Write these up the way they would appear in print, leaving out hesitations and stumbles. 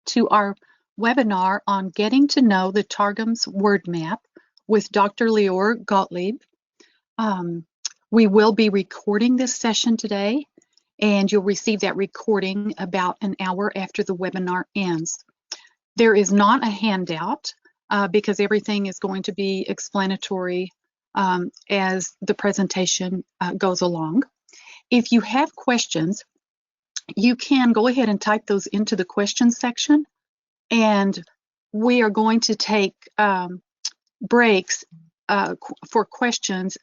to our webinar on getting to know the Targums WordMap with Dr. Leeor Gottlieb. We will be recording this session today, and you'll receive that recording about an hour after the webinar ends. There is not a handout because everything is going to be explanatory as the presentation goes along. If you have questions, you can go ahead and type those into the questions section, and we are going to take breaks for questions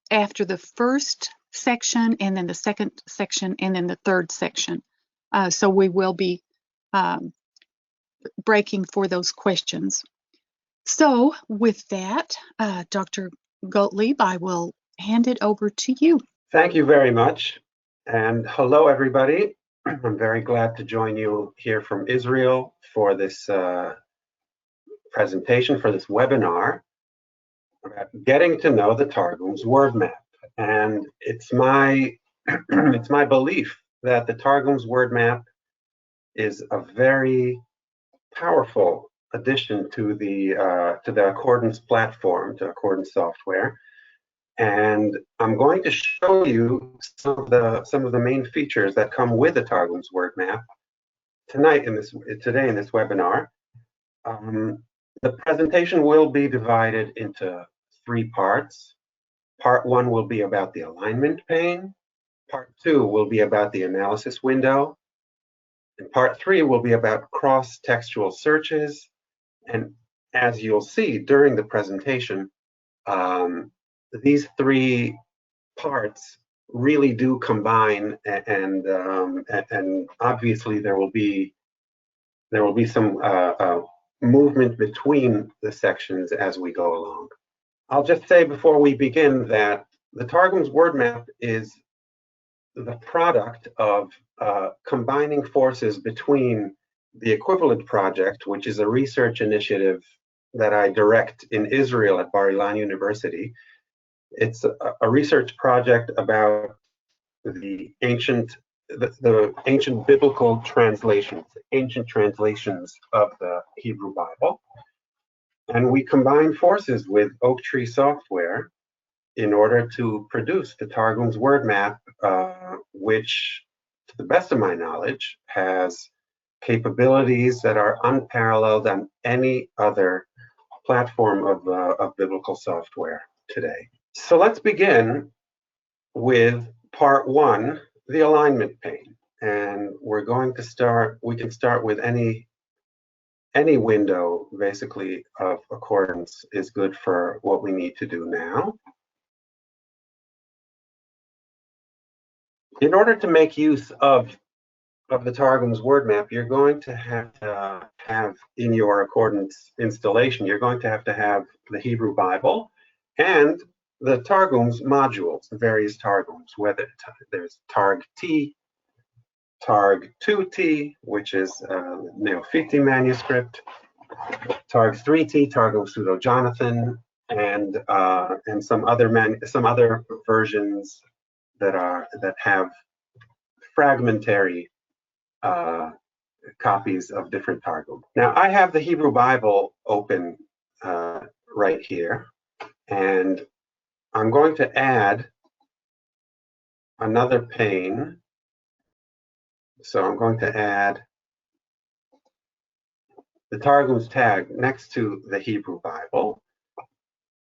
after the first section, and then the second section, and then the third section. So we will be breaking for those questions. So with that, Dr. Gottlieb, I will hand it over to you. Thank you very much. And hello, everybody. I'm very glad to join you here from Israel for this presentation, for this webinar about getting to know the Targums WordMap. And it's my it's my belief that the Targums WordMap is a very powerful addition to the Accordance platform, to Accordance software. And I'm going to show you some of the main features that come with the Targums WordMap today in this webinar. The presentation will be divided into 3 parts. Part 1 will be about the alignment pane. Part 2 will be about the analysis window. And part 3 will be about cross-textual searches. And as you'll see during the presentation, these 3 parts really do combine, and obviously there will be some movement between the sections as we go along. I'll just say before we begin that the Targums WordMap is the product of combining forces between the Equivalent Project, which is a research initiative that I direct in Israel at Bar-Ilan University. It's a research project about the ancient biblical translations, ancient translations of the Hebrew Bible. And we combine forces with Oak Tree Software in order to produce the Targums WordMap, which, to the best of my knowledge, has capabilities that are unparalleled on any other platform of biblical software today. So let's begin with part 1, the alignment pane. And we're going to start, we can start with any window, basically, of Accordance is good for what we need to do now. In order to make use of the Targums WordMap, you're going to have in your Accordance installation, you're going to have the Hebrew Bible and the Targums modules, the various Targums, whether there's Targ T, Targ 2T, which is Neophiti manuscript, Targ 3T, Targum Pseudo-Jonathan, and some other versions that have fragmentary copies of different Targum. Now, I have the Hebrew Bible open right here, and I'm going to add another pane. So I'm going to add the Targums tag next to the Hebrew Bible.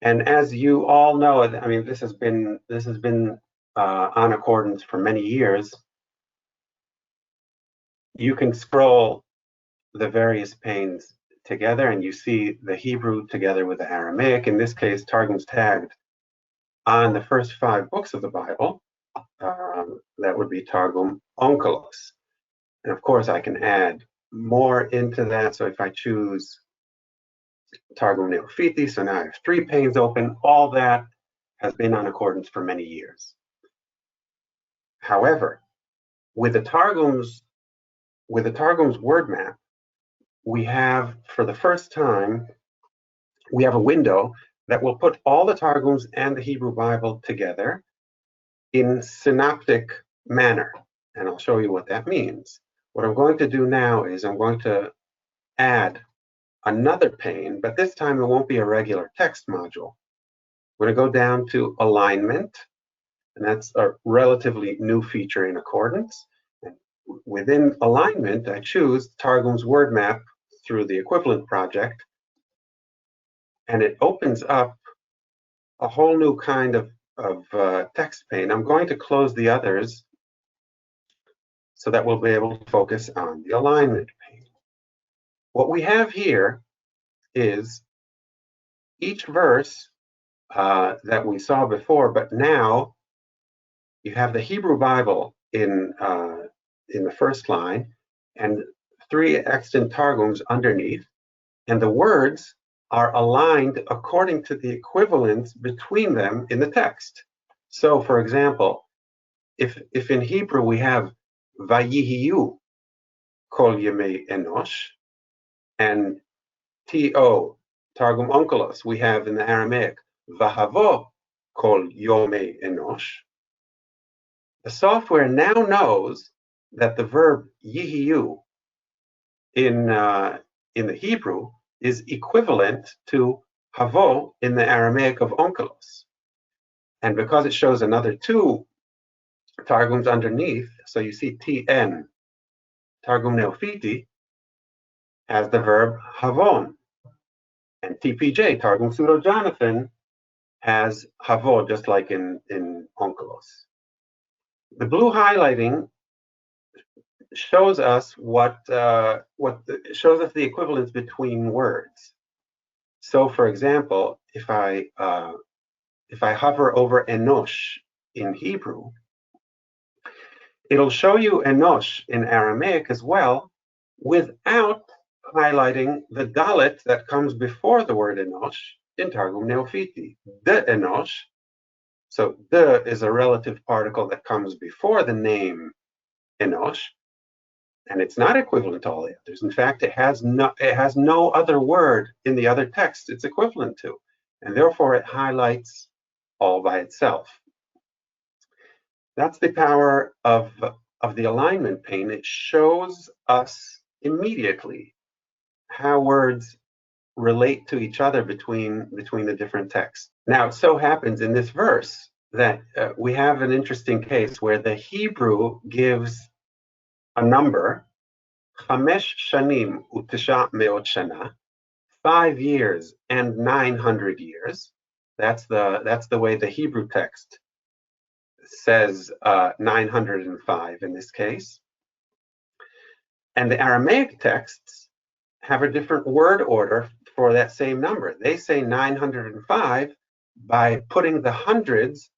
And as you all know, I mean, this has been on Accordance for many years. You can scroll the various panes together, and you see the Hebrew together with the Aramaic. In this case, Targums tagged on the first 5 books of the Bible. That would be Targum Onkelos. And of course, I can add more into that. So if I choose Targum Neophiti, so now I have 3 panes open. All that has been on Accordance for many years. However, with the Targums WordMap, we have, for the first time, we have a window that will put all the Targums and the Hebrew Bible together in synoptic manner. And I'll show you what that means. What I'm going to do now is I'm going to add another pane, but this time it won't be a regular text module. We're going to go down to Alignment, and that's a relatively new feature in Accordance. And within Alignment, I choose Targums WordMap through the Equivalent project, and it opens up a whole new kind of text pane. I'm going to close the others so that we'll be able to focus on the Alignment pane. What we have here is each verse that we saw before, but now you have the Hebrew Bible in the first line and 3 extant Targums underneath, and the words are aligned according to the equivalence between them in the text. So, for example, if in Hebrew we have Vayihiyu Kol Yemei Enosh, and T.O. Targum Onkelos, we have in the Aramaic Vahavo Kol Yomei Enosh, the software now knows that the verb yihiyu in the Hebrew is equivalent to havo in the Aramaic of Onkelos. And because it shows another 2 Targums underneath, so you see TN, Targum Neofiti, has the verb havon. And TPJ, Targum Pseudo-Jonathan, has havo, just like in Onkelos. The blue highlighting shows us shows us the equivalence between words. So, for example, if I hover over enosh in Hebrew, it'll show you enosh in Aramaic as well, without highlighting the dalet that comes before the word enosh in Targum Neofiti. The enosh. So the is a relative particle that comes before the name enosh, and it's not equivalent to all the others. In fact, it has no other word in the other text it's equivalent to, and therefore it highlights all by itself. That's the power of the alignment pane. It shows us immediately how words relate to each other between the different texts. Now, it so happens in this verse that we have an interesting case where the Hebrew gives a number, chamesh shanim u'tisha me'ot shana, 5 years and 900 years. That's the way the Hebrew text says 905 in this case. And the Aramaic texts have a different word order for that same number. They say 905 by putting the hundreds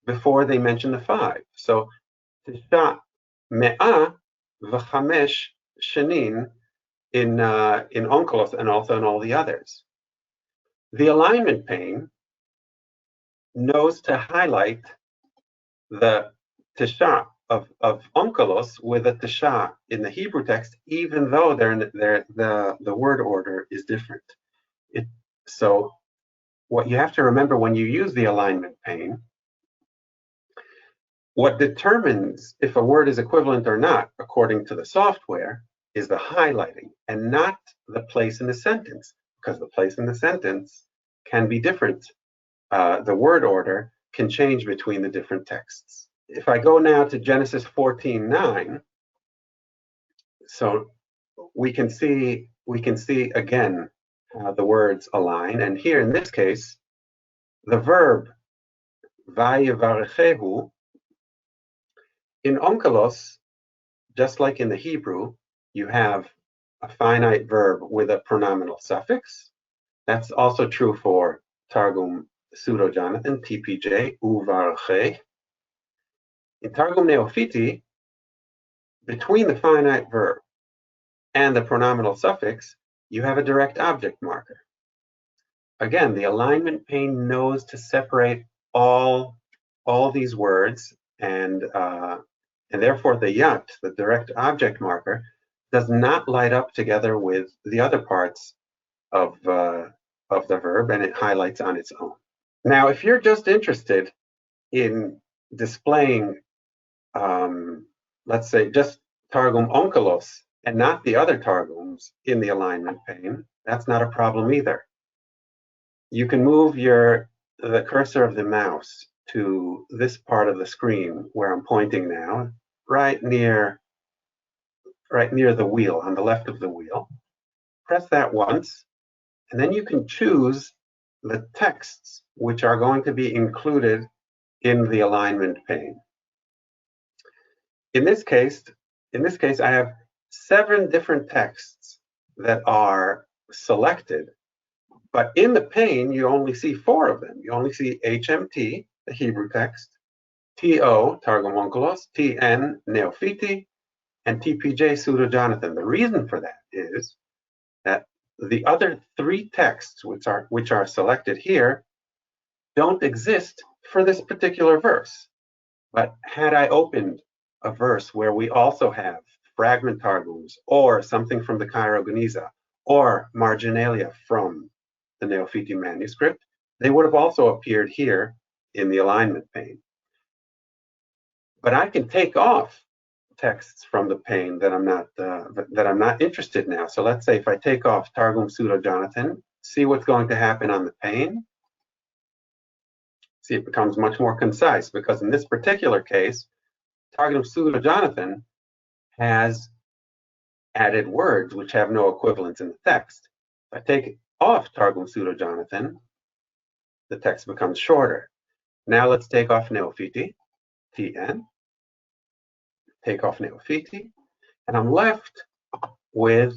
before they mention the 5. So tisha me'ah v'chamesh shanin in Onkelos and also in all the others. The alignment pane knows to highlight the tisha of Onkelos with a tisha in the Hebrew text, even though the word order is different. So what you have to remember when you use the alignment pane, what determines if a word is equivalent or not, according to the software, is the highlighting and not the place in the sentence, because the place in the sentence can be different. The word order can change between the different texts. If I go now to Genesis 14:9, so we can see again how the words align. And here in this case, the verb vayevarechehu in Onkelos, just like in the Hebrew, you have a finite verb with a pronominal suffix. That's also true for Targum Pseudo-Jonathan, TPJ, uvareche. In Targum Neofiti, between the finite verb and the pronominal suffix, you have a direct object marker. Again, the alignment pane knows to separate all these words, and therefore the yat, the direct object marker, does not light up together with the other parts of the verb, and it highlights on its own. Now, if you're just interested in displaying, let's say, just Targum Onkelos and not the other Targums in the alignment pane, that's not a problem either. You can move the cursor of the mouse to this part of the screen where I'm pointing now, right near the wheel, on the left of the wheel. Press that once, and then you can choose the texts which are going to be included in the alignment pane. In this case, I have 7 different texts that are selected, but in the pane, you only see 4 of them. You only see HMT, the Hebrew text, TO, Targum Onkelos, TN, Neophiti, and TPJ, Pseudo-Jonathan. The reason for that is that the other 3 texts which are selected here don't exist for this particular verse. But had I opened a verse where we also have fragment Targums or something from the Cairo Geniza or marginalia from the Neophiti manuscript, they would have also appeared here in the alignment pane. But I can take off texts from the pane that I'm not interested in now. So let's say if I take off Targum Pseudo-Jonathan, see what's going to happen on the pane. See, it becomes much more concise, because in this particular case, Targum Pseudo-Jonathan has added words which have no equivalence in the text. If I take off Targum Pseudo-Jonathan, the text becomes shorter. Now let's take off Neophiti, TN, take off Neophiti, and I'm left with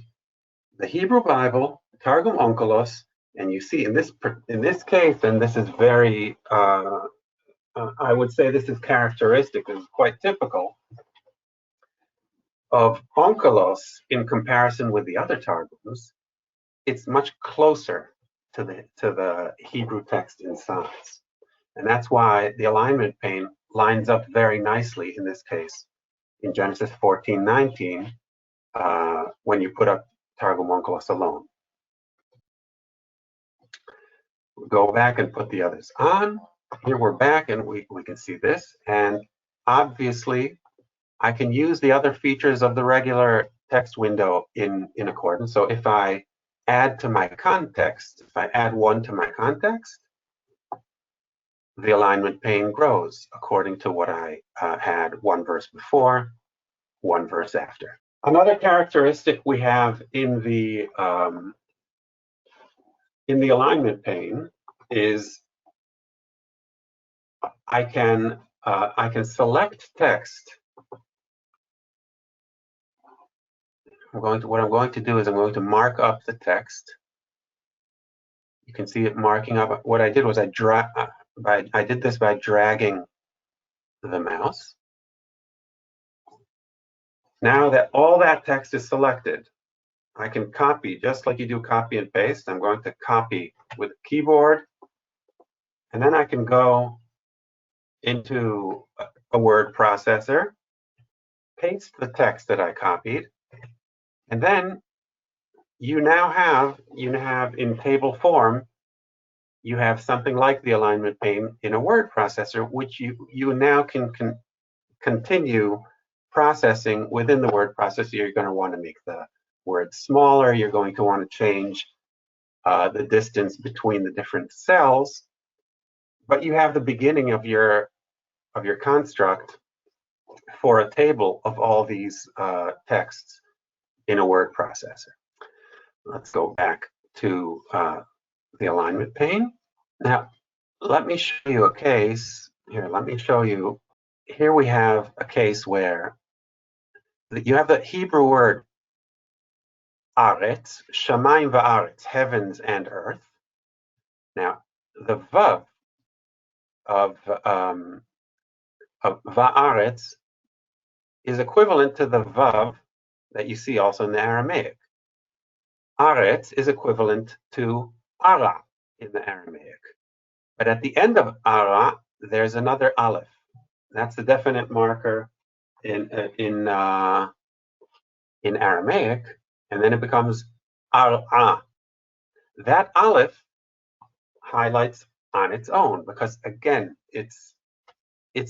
the Hebrew Bible, Targum Onkelos, and you see in this case, and this is very, I would say this is characteristic, this is quite typical of Onkelos in comparison with the other Targums. It's much closer to the Hebrew text in size. And that's why the alignment pane lines up very nicely in this case in Genesis 14:19 when you put up Targum Onkelos alone. We'll go back and put the others on. Here we're back and we can see this. And obviously, I can use the other features of the regular text window in accordance. So if I add to my context, if I add 1 to my context, the alignment pane grows according to what I had 1 verse before, 1 verse after. Another characteristic we have in the alignment pane is I can select text. What I'm going to do is I'm going to mark up the text. You can see it marking up. What I did was I did this by dragging the mouse. Now that all that text is selected, I can copy, just like you do copy and paste. I'm going to copy with the keyboard, and then I can go into a word processor, paste the text that I copied, and then you now have in table form, you have something like the alignment pane in a word processor, which you now can continue processing within the word processor. You're going to want to make the words smaller. You're going to want to change the distance between the different cells, but you have the beginning of your construct for a table of all these texts in a word processor. Let's go back to the alignment pane. Now, let me show you a case. Here, let me show you. Here we have a case where you have the Hebrew word aretz, shamayim va'aretz, heavens and earth. Now, the vav of va'aretz is equivalent to the vav that you see also in the Aramaic. Aretz is equivalent to ara in the Aramaic. But at the end of ara, there's another aleph. That's the definite marker in Aramaic, and then it becomes ara. That aleph highlights on its own because, again, it's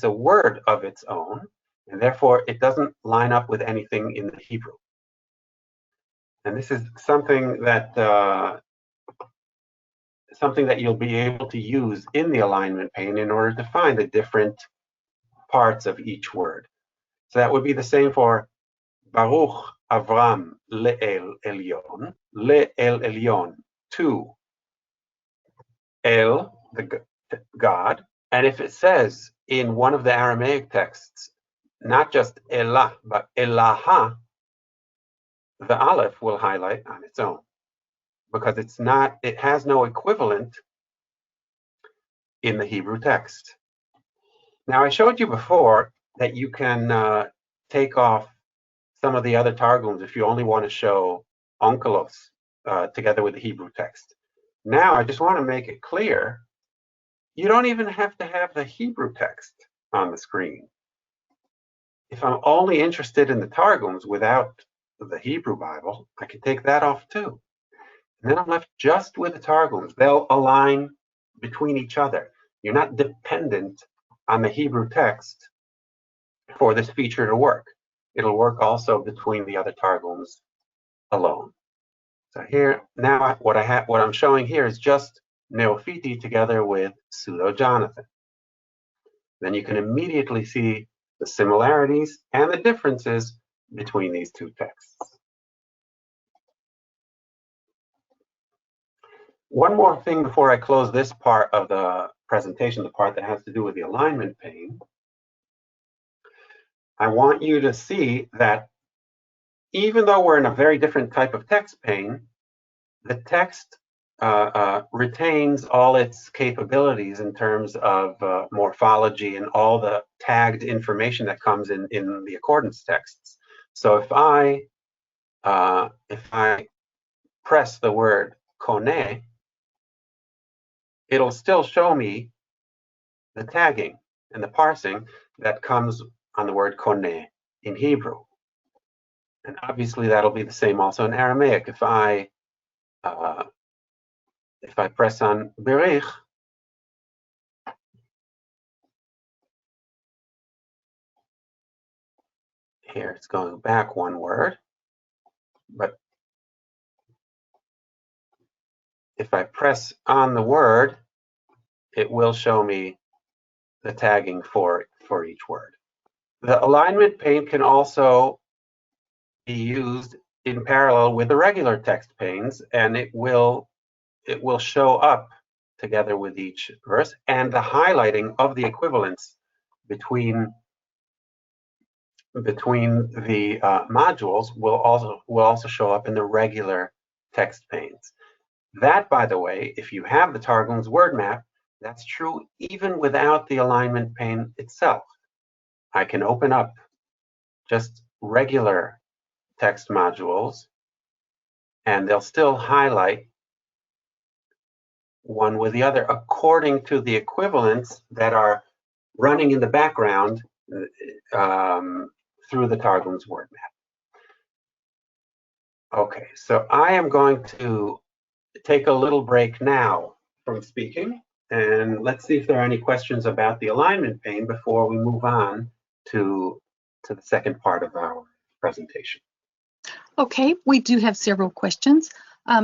a word of its own, and therefore it doesn't line up with anything in the Hebrew. And this is something that you'll be able to use in the alignment pane in order to find the different parts of each word. So that would be the same for Baruch Avram Le'el Elyon, Le'el Elyon, to El, the God. And if it says in one of the Aramaic texts, not just Elah, but Elaha, the Aleph will highlight on its own, because it has no equivalent in the Hebrew text. Now, I showed you before that you can take off some of the other Targums if you only want to show onkelos together with the Hebrew text. Now, I just want to make it clear, you don't even have to have the Hebrew text on the screen. If I'm only interested in the Targums without the Hebrew Bible, I can take that off too. And then I'm left just with the Targums. They'll align between each other. You're not dependent on the Hebrew text for this feature to work. It'll work also between the other Targums alone. So here, now what I'm showing here is just Neophiti together with Pseudo-Jonathan. Then you can immediately see the similarities and the differences between these two texts. One more thing before I close this part of the presentation, the part that has to do with the alignment pane. I want you to see that even though we're in a very different type of text pane, the text retains all its capabilities in terms of morphology and all the tagged information that comes in the accordance texts. So if I press the word kone, it'll still show me the tagging and the parsing that comes on the word kone in Hebrew. And obviously that'll be the same also in Aramaic. If I press on berich, here it's going back one word, but if I press on the word, it will show me the tagging for each word. The alignment pane can also be used in parallel with the regular text panes, and it will show up together with each verse, and the highlighting of the equivalence between the modules will also show up in the regular text panes. That, by the way, if you have the Targums WordMap, that's true even without the alignment pane itself. I can open up just regular text modules, and they'll still highlight one with the other according to the equivalents that are running in the background through the Targums WordMap. Okay, so I am going to take a little break now from speaking, and let's see if there are any questions about the alignment pane before we move on to the second part of our presentation. Okay, we do have several questions.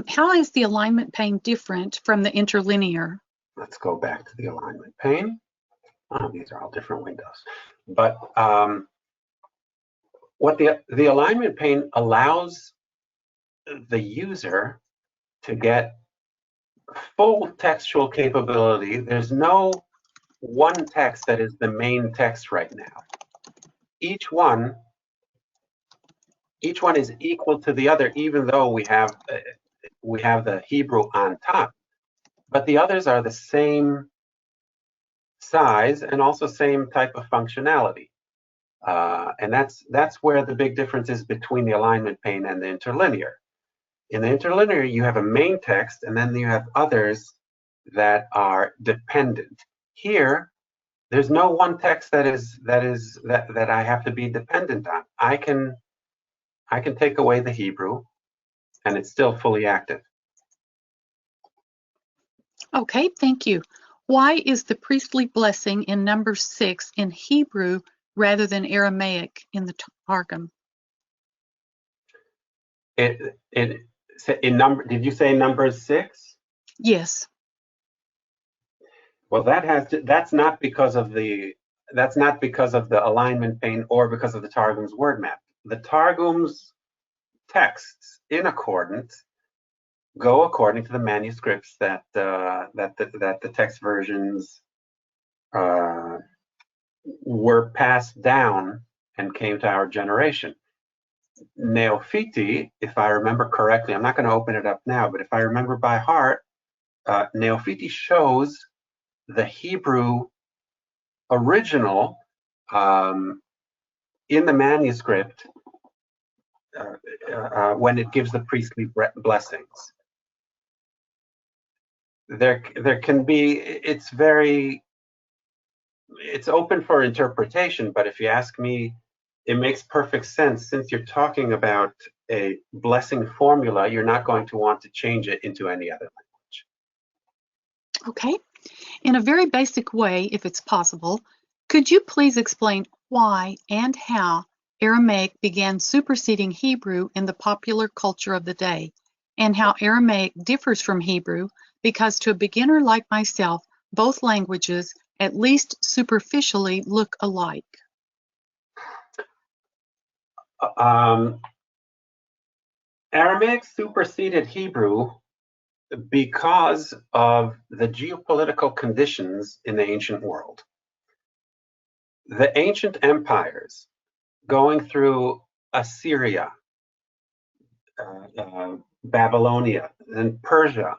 How is the alignment pane different from the interlinear? Let's go back to the alignment pane. Oh, these are all different windows. But what the alignment pane allows the user to get full textual capability. There's no one text that is the main text right now. Each one is equal to the other, even though we have the Hebrew on top. But the others are the same size and also same type of functionality. And that's where the big difference is between the alignment pane and the interlinear. In the interlinear, you have a main text, and then you have others that are dependent. Here, there's no one text that I have to be dependent on. I can take away the Hebrew, and it's still fully active. Okay, thank you. Why is the priestly blessing in number 6 in Hebrew rather than Aramaic in the Targum? in number, did you say Numbers 6? Yes. Well, that's not because of the alignment pane or because of the Targums WordMap. The Targums texts in accordance go according to the manuscripts that the text versions were passed down and came to our generation. Neophiti, if I remember correctly, I'm not going to open it up now, but if I remember by heart, Neophiti shows the Hebrew original in the manuscript when it gives the priestly blessings. There can be, it's open for interpretation, but if you ask me, it makes perfect sense. Since you're talking about a blessing formula, you're not going to want to change it into any other language. Okay. In a very basic way, if it's possible, could you please explain why and how Aramaic began superseding Hebrew in the popular culture of the day, and how Aramaic differs from Hebrew, because to a beginner like myself, both languages, at least superficially, look alike? Aramaic superseded Hebrew because of the geopolitical conditions in the ancient world. The ancient empires going through Assyria, Babylonia, and Persia,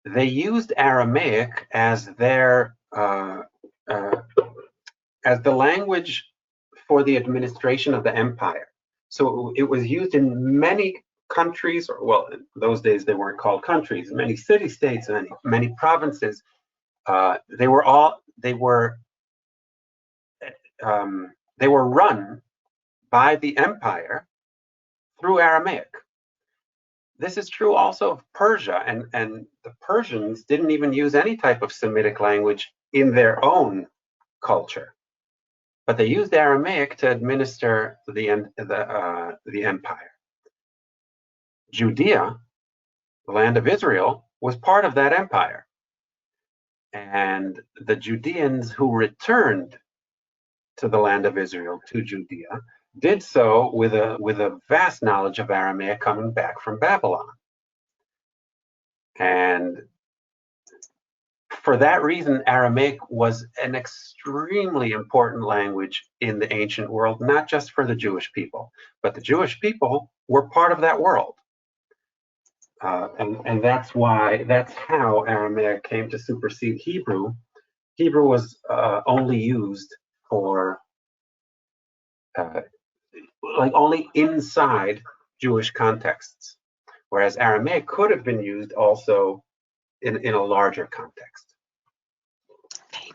they used Aramaic as their as the language for the administration of the empire. So it was used in many countries, or well, in those days they weren't called countries, many city-states, many provinces. They were run by the empire through Aramaic. This is true also of Persia, and the Persians didn't even use any type of Semitic language in their own culture, but they used Aramaic to administer the empire. Judea, the land of Israel, was part of that empire, and the Judeans who returned to the land of Israel, to Judea, did so with a vast knowledge of Aramaic coming back from Babylon. And for that reason, Aramaic was an extremely important language in the ancient world, not just for the Jewish people, but the Jewish people were part of that world. And that's how Aramaic came to supersede Hebrew. Hebrew was only used for only inside Jewish contexts, whereas Aramaic could have been used also in a larger context. Okay.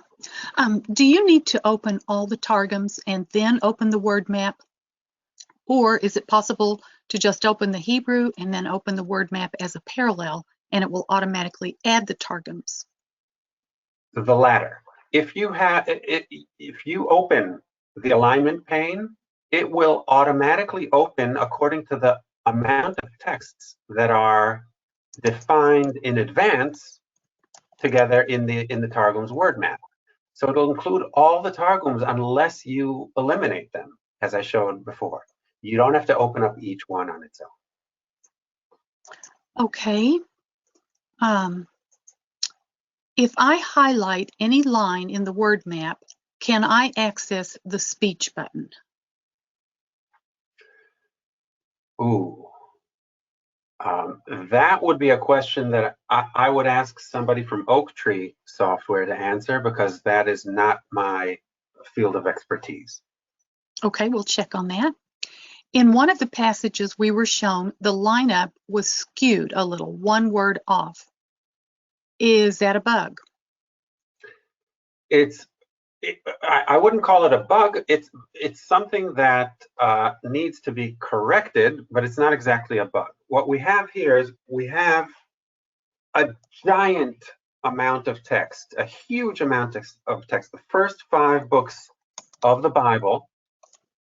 Do you need to open all the Targums and then open the word map? Or is it possible to just open the Hebrew and then open the word map as a parallel, and it will automatically add the Targums? The latter. If you open the alignment pane, it will automatically open according to the amount of texts that are defined in advance together in the Targums WordMap. So it'll include all the Targums unless you eliminate them, as I showed before. You don't have to open up each one on its own. Okay. If I highlight any line in the word map, can I access the speech button? Ooh. That would be a question that I would ask somebody from Oak Tree Software to answer, because that is not my field of expertise. Okay, we'll check on that. In one of the passages we were shown, the lineup was skewed a little, one word off. Is that a bug? I wouldn't call it a bug. It's something that needs to be corrected, but it's not exactly a bug. What we have here is we have a giant amount of text, a huge amount of text. The first 5 books of the Bible,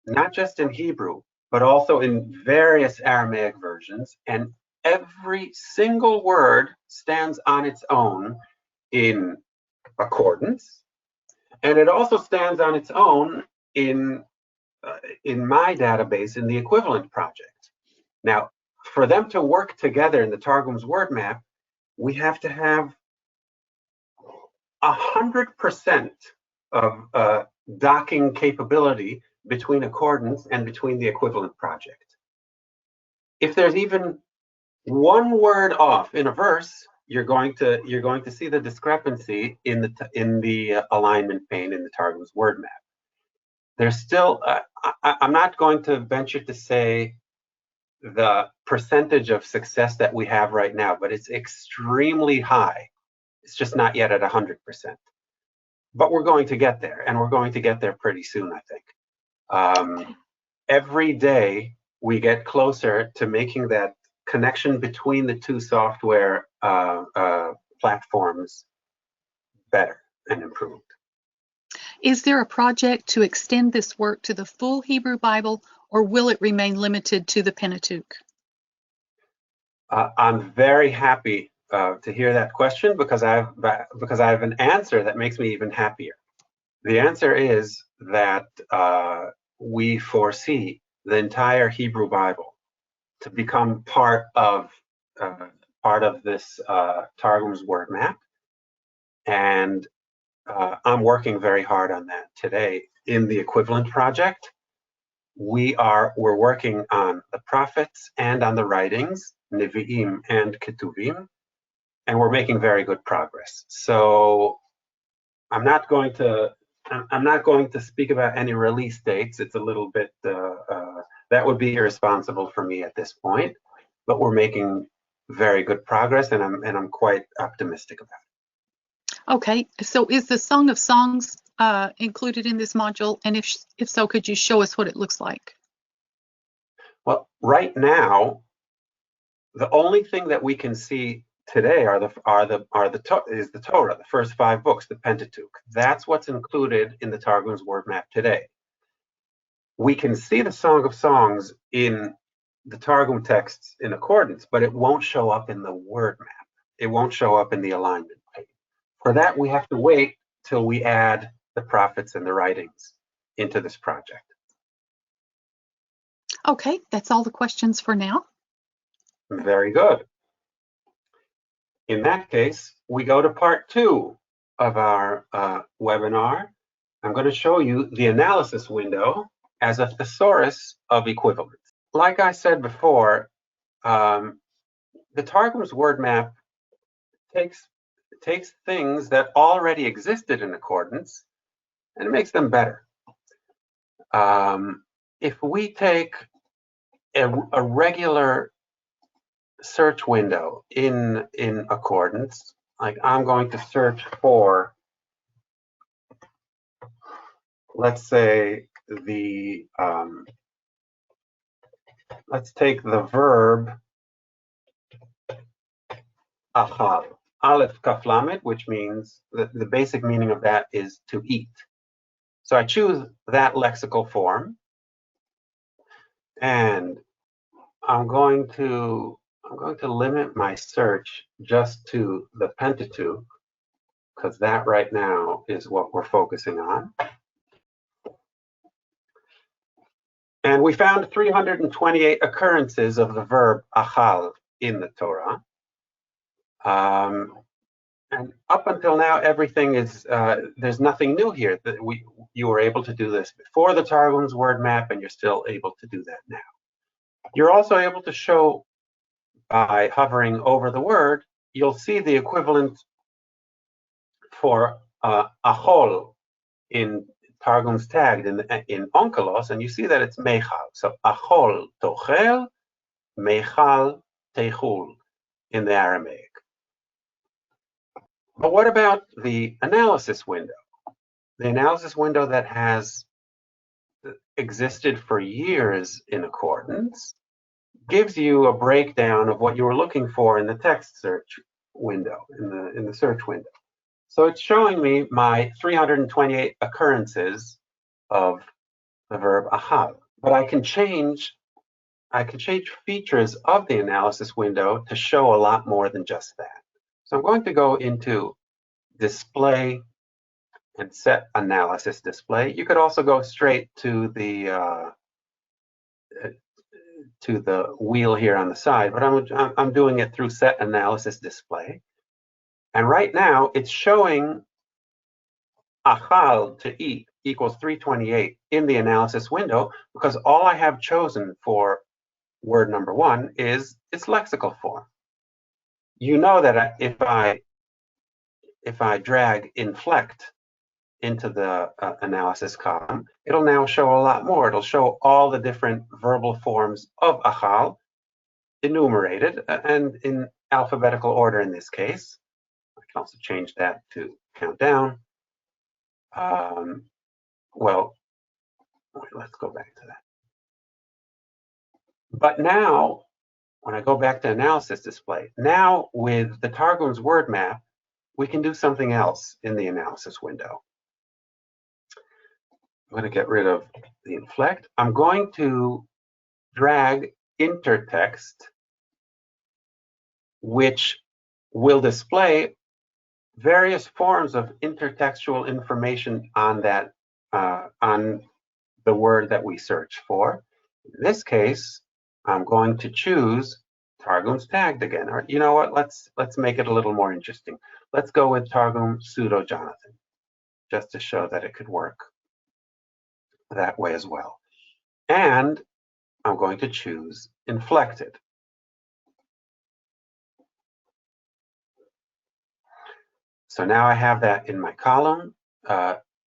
not just in Hebrew, but also in various Aramaic versions, and every single word stands on its own in accordance, and it also stands on its own in my database in the equivalent project. Now, for them to work together in the Targums WordMap, we have to have 100% of docking capability between accordance and between the equivalent project. If there's even one word off in a verse, you're going to see the discrepancy in the alignment pane in the Targums WordMap. There's still I'm not going to venture to say the percentage of success that we have right now, but it's extremely high. It's just not yet at 100%. But we're going to get there, and we're going to get there pretty soon, I think. Every day we get closer to making that connection between the two software platforms better and improved. Is there a project to extend this work to the full Hebrew Bible, or will it remain limited to the Pentateuch? I'm very happy to hear that question because I have an answer that makes me even happier. The answer is that we foresee the entire Hebrew Bible to become part of this Targums WordMap, and I'm working very hard on that today in the equivalent project. We're working on the prophets and on the writings, Nevi'im and Ketuvim, and we're making very good progress. So I'm not going to speak about any release dates. It's a little bit that would be irresponsible for me at this point. But we're making very good progress, and I'm quite optimistic about it. Okay, so is the Song of Songs included in this module? And if so, could you show us what it looks like? Well, right now, the only thing that we can see today is the Torah, the first 5 books, the Pentateuch. That's what's included in the Targums WordMap today. We can see the Song of Songs in the Targum texts in accordance, but it won't show up in the word map. It won't show up in the alignment page. For that, we have to wait till we add the prophets and the writings into this project. Okay, that's all the questions for now. Very good. In that case, we go to part 2 of our webinar. I'm going to show you the analysis window as a thesaurus of equivalence. Like I said before, the Targums WordMap takes things that already existed in accordance and it makes them better. If we take a regular search window in accordance, like I'm going to search for, let's say let's take the verb achal, aleph kaf lamed, which means the basic meaning of that is to eat. So I choose that lexical form, and I'm going to limit my search just to the Pentateuch, because that right now is what we're focusing on. And we found 328 occurrences of the verb achal in the Torah. And up until now, everything is, there's nothing new here. You were able to do this before the Targums WordMap, and you're still able to do that now. You're also able to show, by hovering over the word, you'll see the equivalent for achol in Targums tagged in Onkelos, and you see that it's mechal. So achol tochel, mechal techul in the Aramaic. But what about the analysis window? The analysis window that has existed for years in accordance gives you a breakdown of what you were looking for in the text search window, in the search window. So it's showing me my 328 occurrences of the verb achal. but I can change features of the analysis window to show a lot more than just that. So I'm going to go into display and set analysis display. You could also go straight to the wheel here on the side, but I'm doing it through set analysis display. And right now it's showing achal to eat equals 328 in the analysis window because all I have chosen for word number 1 is its lexical form. You know that if I drag inflect into the analysis column, it'll now show a lot more. It'll show all the different verbal forms of achal enumerated and in alphabetical order in this case. I can also change that to countdown. Well, let's go back to that. But now, when I go back to analysis display, now with the Targums WordMap, we can do something else in the analysis window. I'm going to get rid of the inflect. I'm going to drag intertext, which will display various forms of intertextual information on that on the word that we search for. In this case, I'm going to choose Targums tagged again. Or you know what? Let's make it a little more interesting. Let's go with Targum pseudo Jonathan, just to show that it could work that way as well. And I'm going to choose inflected. So now I have that in my column,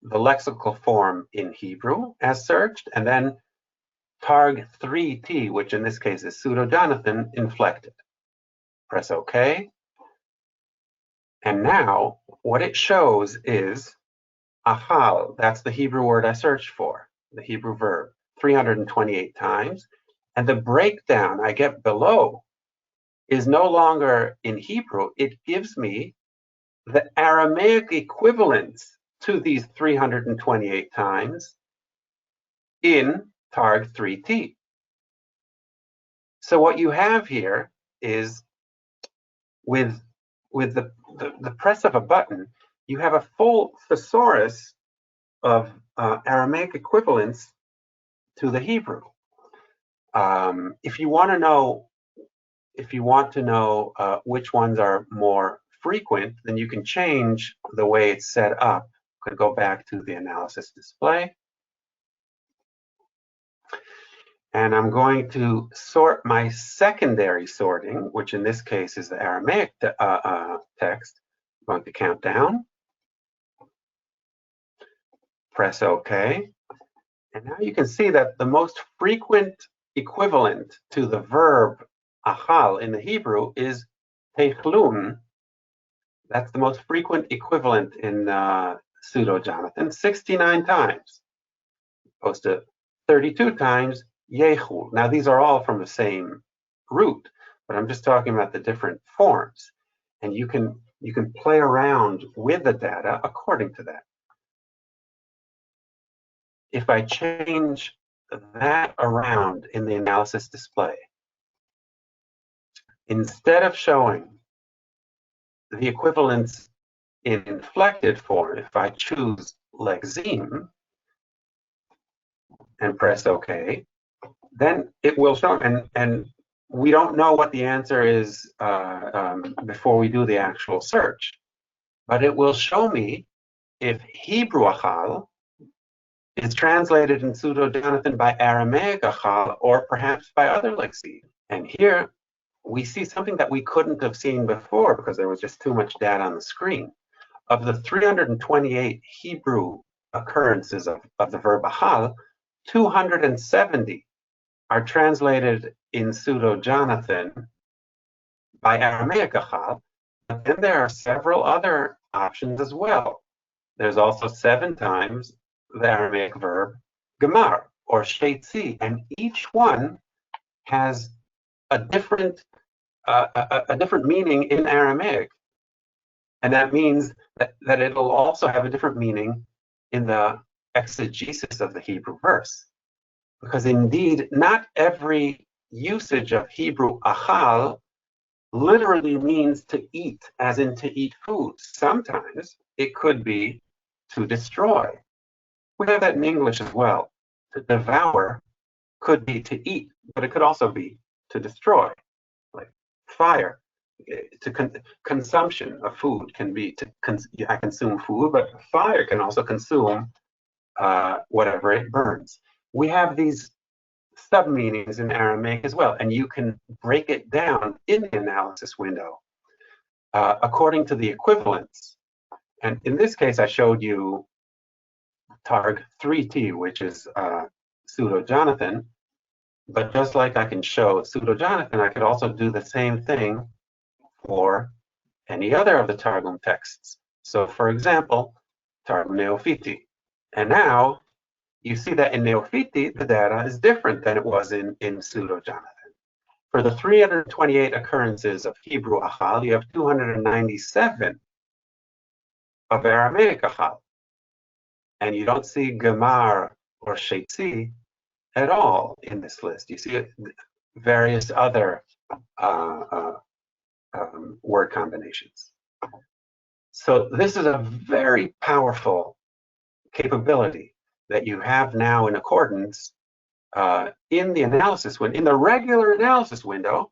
the lexical form in Hebrew as searched, and then targ 3t, which in this case is pseudo Jonathan, inflected. Press OK. And now what it shows is achal. That's the Hebrew word I searched for, the Hebrew verb, 328 times. And the breakdown I get below is no longer in Hebrew. It gives me the Aramaic equivalents to these 328 times in targ 3t. So what you have here is with the press of a button, you have a full thesaurus of Aramaic equivalents to the Hebrew. If you want to know which ones are more frequent, then you can change the way it's set up. You could go back to the analysis display. And I'm going to sort my secondary sorting, which in this case is the Aramaic text. I'm going to count down. Press OK. And now you can see that the most frequent equivalent to the verb achal in the Hebrew is techlun. That's the most frequent equivalent in pseudo Jonathan, 69 times, opposed to 32 times yechul. Now these are all from the same root, but I'm just talking about the different forms, and you can play around with the data according to that. If I change that around in the analysis display, instead of showing the equivalents in inflected form, if I choose lexeme and press OK, then it will show, and we don't know what the answer is before we do the actual search, but it will show me if Hebrew achal is translated in pseudo Jonathan by Aramaic achal or perhaps by other lexeme. And here we see something that we couldn't have seen before because there was just too much data on the screen. Of the 328 Hebrew occurrences of the verb achal, 270 are translated in pseudo Jonathan by Aramaic achal, but then there are several other options as well. There's also 7 times the Aramaic verb gemar or sheitzi, and each one has a different meaning in Aramaic, and that means that it'll also have a different meaning in the exegesis of the Hebrew verse. because indeed not every usage of Hebrew achal literally means to eat, as in to eat food. Sometimes it could be to destroy. We have that in English as well. To devour could be to eat, but it could also be to destroy, like fire. Consumption of food can be I consume food, but fire can also consume whatever it burns. We have these sub-meanings in Aramaic as well, and you can break it down in the analysis window according to the equivalents. And in this case, I showed you Targ 3T, which is pseudo-Jonathan. But just like I can show pseudo-Jonathan, I could also do the same thing for any other of the Targum texts. So for example, Targum Neophiti. And now you see that in Neophiti, the data is different than it was in pseudo-Jonathan. For the 328 occurrences of Hebrew achal, you have 297 of Aramaic achal. And you don't see Gemar or Shetzi at all in this list. You see various other word combinations. So this is a very powerful capability that you have now in accordance in the analysis window, in the regular analysis window.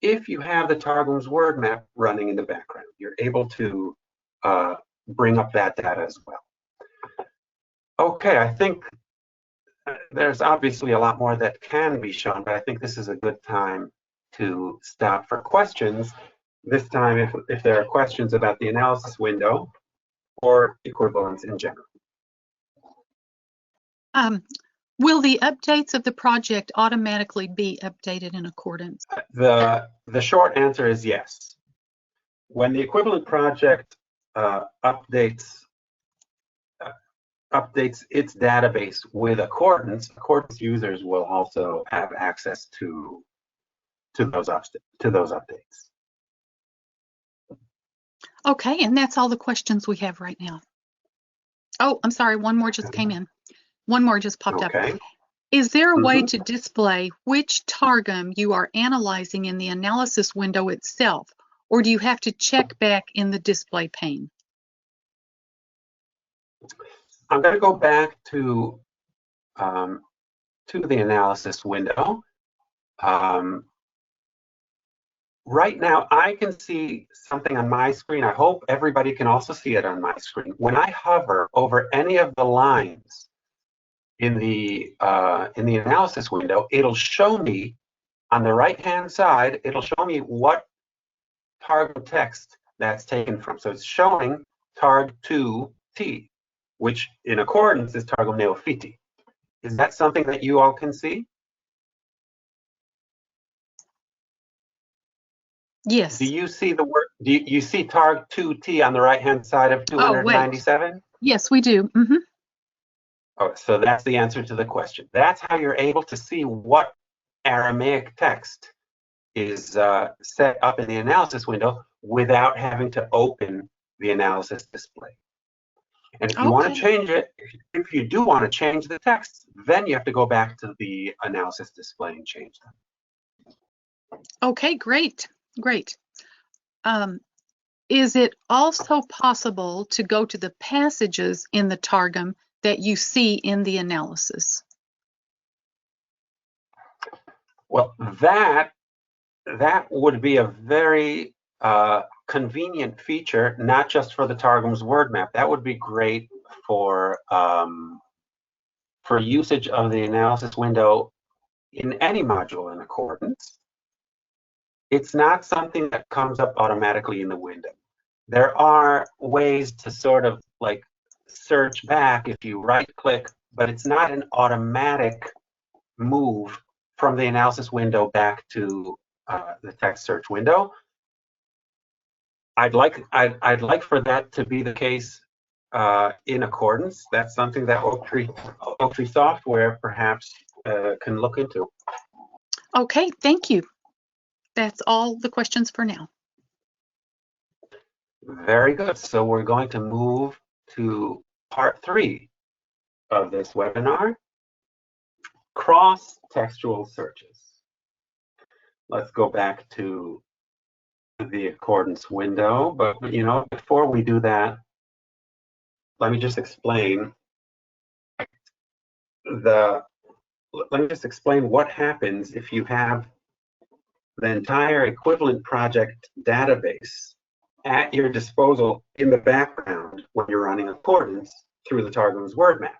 If you have the Targums WordMap running in the background, you're able to bring up that data as well. Okay, I think there's obviously a lot more that can be shown, but I think this is a good time to stop for questions. This time, if there are questions about the analysis window or equivalence in general. Will the updates of the project automatically be updated in accordance? The short answer is yes. When the equivalent project updates its database with accordance users will also have access to those updates. Okay, and that's all the questions we have right now. Oh, I'm sorry, one more just came in. One more just popped up. Is there a way to display which Targum you are analyzing in the analysis window itself, or do you have to check back in the display pane? I'm going to go back to the analysis window. Right now, I can see something on my screen. I hope everybody can also see it on my screen. When I hover over any of the lines in the analysis window, it'll show me on the right-hand side. It'll show me what Targum text that's taken from. So it's showing Targ 2T, which in accordance is Targum Neophiti. Is that something that you all can see? Yes. Do you see the word? Do you see Targ 2T on the right-hand side of 297? Oh, yes, we do. Mm-hmm. Oh, so that's the answer to the question. That's how you're able to see what Aramaic text is set up in the analysis window without having to open the analysis display. And if you want to change it, if you do want to change the text, then you have to go back to the analysis display and change them. Okay, great. Great. Is it also possible to go to the passages in the Targum that you see in the analysis? Well, that would be a very convenient feature, not just for the Targums WordMap. That would be great for usage of the analysis window in any module in accordance. It's not something that comes up automatically in the window. There are ways to sort of like search back if you right-click, but it's not an automatic move from the analysis window back to the text search window. I'd like for that to be the case in accordance. That's something that Oak Tree Software perhaps can look into. Okay, thank you. That's all the questions for now. Very good. So we're going to move to part 3 of this webinar, cross-textual searches. Let's go back to the accordance window, but before we do that, let me just explain what happens if you have the entire equivalent project database at your disposal in the background when you're running accordance through the Targums WordMap.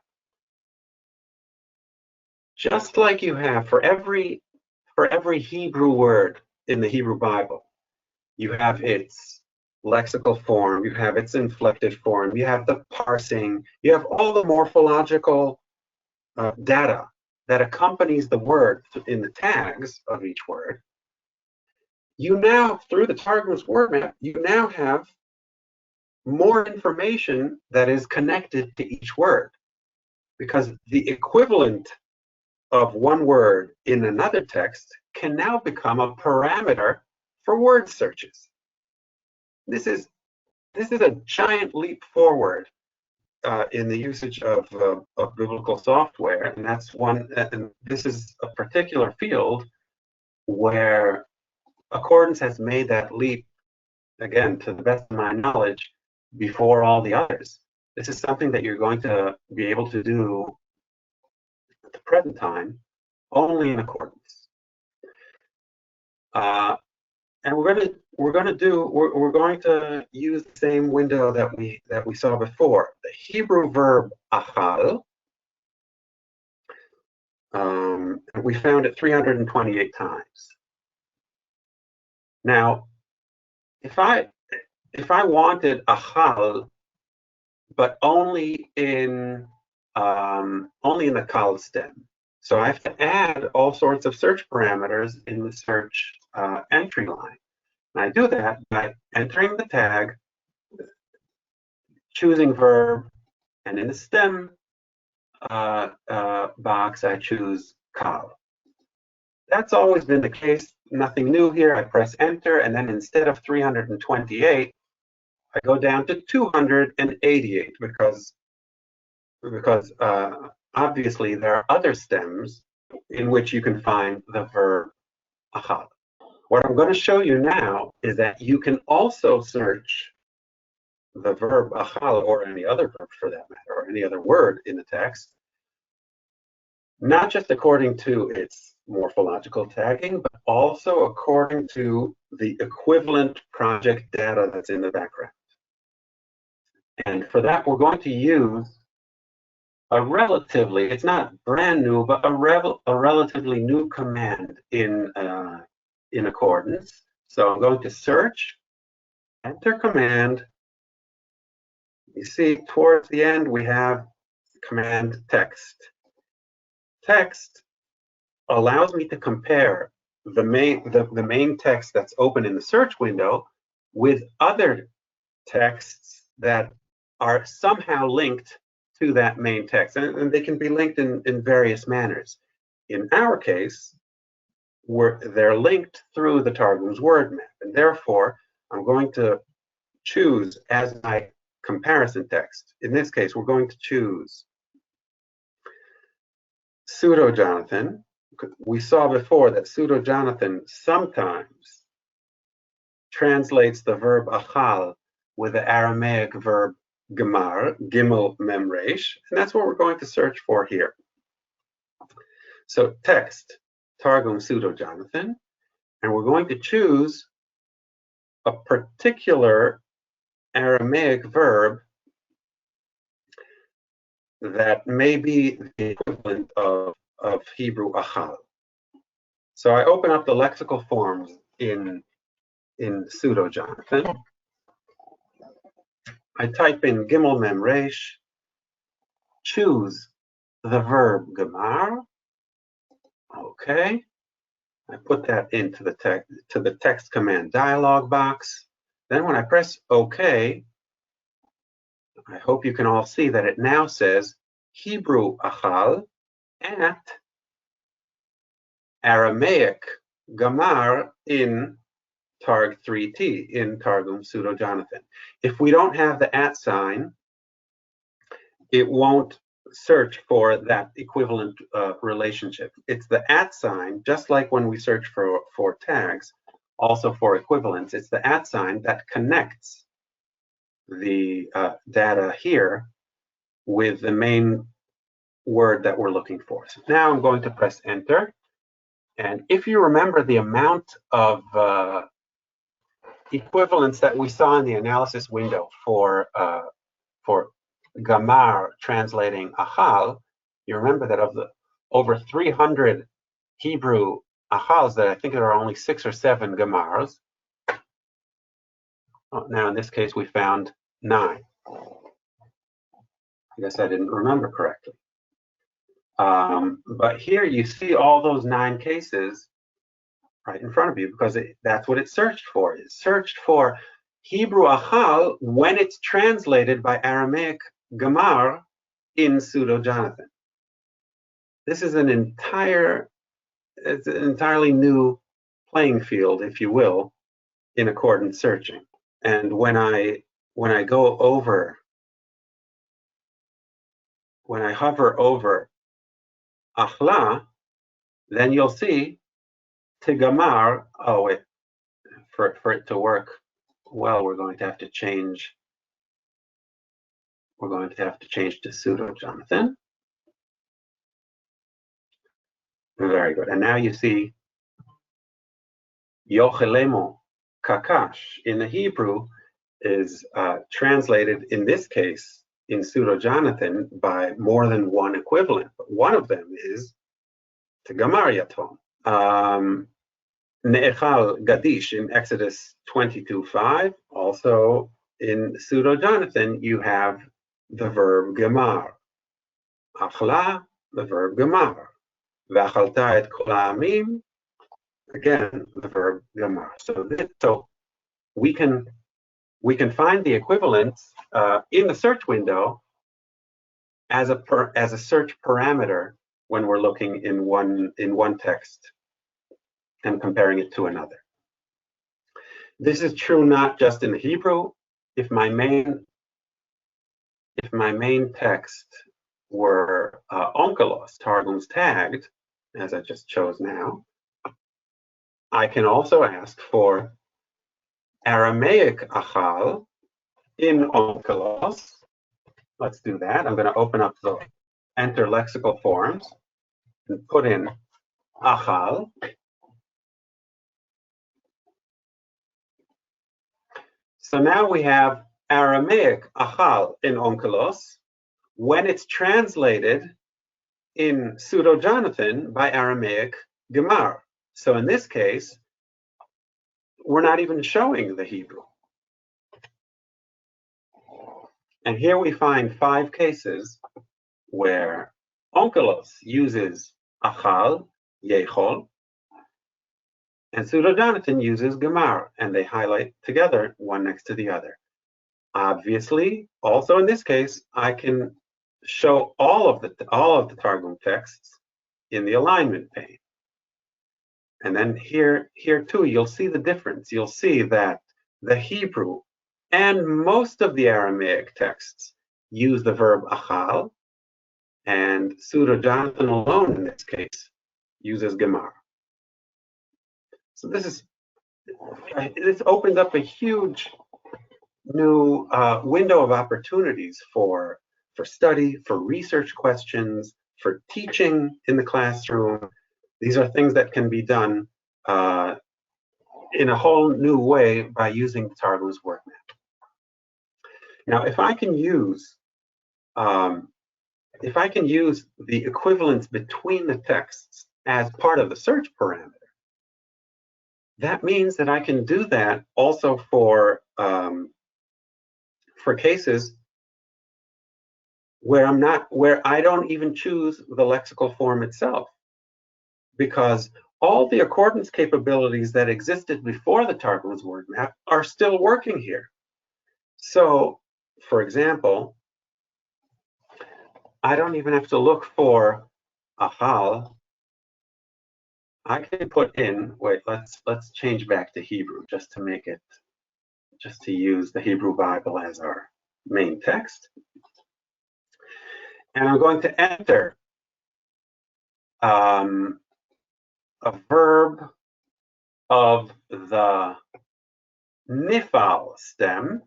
Just like you have for every Hebrew word in the Hebrew Bible, you have its lexical form, you have its inflected form, you have the parsing, you have all the morphological data that accompanies the word in the tags of each word. You now, through the Targums WordMap, you now have more information that is connected to each word, because the equivalent of one word in another text can now become a parameter for word searches. This is a giant leap forward in the usage of biblical software, and and this is a particular field where accordance has made that leap, again, to the best of my knowledge, before all the others. This is something that you're going to be able to do at the present time only in accordance. And we're going to use the same window that we saw before. The Hebrew verb achal. We found it 328 times. Now, if I wanted achal, but only in the kal stem, so I have to add all sorts of search parameters in the search entry line. And I do that by entering the tag, choosing verb, and in the stem box, I choose kal. That's always been the case. Nothing new here. I press enter, and then instead of 328, I go down to 288 because obviously there are other stems in which you can find the verb achal. What I'm going to show you now is that you can also search the verb achal, or any other verb for that matter, or any other word in the text, not just according to its morphological tagging, but also according to the equivalent project data that's in the background. And for that, we're going to use a relatively, it's not brand new, but a relatively new command in accordance. So I'm going to search, enter command. You see towards the end, we have command text. Text allows me to compare the main text that's open in the search window with other texts that are somehow linked to that main text, and they can be linked in various manners. In our case, they're linked through the Targums WordMap, and therefore I'm going to choose as my comparison text. In this case, we're going to choose pseudo Jonathan. We saw before that pseudo Jonathan sometimes translates the verb achal with the Aramaic verb gemar, gimel mem resh, and that's what we're going to search for here. So text, Targum pseudo Jonathan, and we're going to choose a particular Aramaic verb that may be the equivalent of Hebrew achal. So I open up the lexical forms in pseudo Jonathan. I type in gimel mem resh, choose the verb gemar. Okay. I put that into the text command dialog box. Then when I press OK, I hope you can all see that it now says Hebrew achal at Aramaic gamar in Targ 3t, in Targum pseudo Jonathan. If we don't have the @ sign, it won't search for that equivalent relationship. It's the @ sign, just like when we search for tags, also for equivalence. It's the @ sign that connects the data here with the main word that we're looking for. So now I'm going to press enter. And if you remember the amount of equivalence that we saw in the analysis window for gamar translating achal, you remember that of the over 300 Hebrew achals, that I think there are only 6 or 7 gamars. Now in this case we found 9. I guess I didn't remember correctly. But here you see all those 9 cases right in front of you, because that's what it searched for. It searched for Hebrew achal when it's translated by Aramaic gamar in pseudo-Jonathan. This is an entirely new playing field, if you will, in accordance searching. And when I hover over achla, then you'll see to gamar. Oh wait, for it to work well, we're going to have to change. We're going to have to change to pseudo-Jonathan. Very good. And now you see Yochelemo Kakash in the Hebrew is translated in this case in pseudo-Jonathan by more than one equivalent. But one of them is to gamar yatom. Ne'echal Gadish in Exodus 22:5. Also in pseudo-Jonathan, you have the verb gamar. Achla, the verb gamar. V'achalta et kol ha'amim, again, the verb gamar. So we can find the equivalence in the search window as a search parameter when we're looking in one text and comparing it to another. This is true not just in the Hebrew. If my main text were onkelos, Targums tagged, as I just chose now, I can also ask for Aramaic achal in onkelos. Let's do that. I'm going to open up the Enter Lexical Forms and put in achal. So now we have Aramaic achal in onkelos when it's translated in pseudo-Jonathan by Aramaic gamar. So in this case, we're not even showing the Hebrew. And here we find 5 cases where onkelos uses achal, yechol, and pseudo-Jonathan uses gamar, and they highlight together one next to the other. Obviously, also in this case, I can show all of the Targum texts in the alignment pane. And then here too, you'll see the difference. You'll see that the Hebrew and most of the Aramaic texts use the verb achal, and pseudo-Jonathan alone in this case uses gamar. So this opens up a huge new window of opportunities for study, for research questions, for teaching in the classroom. These are things that can be done in a whole new way by using the Targums WordMap. Now, if I can use the equivalence between the texts as part of the search parameter, that means that I can do that also for cases where I don't even choose the lexical form itself, because all the accordance capabilities that existed before the Targums WordMap are still working here. So, for example, I don't even have to look for achal. I can put in, wait, let's change back to Hebrew just to use the Hebrew Bible as our main text. And I'm going to enter a verb of the nifal stem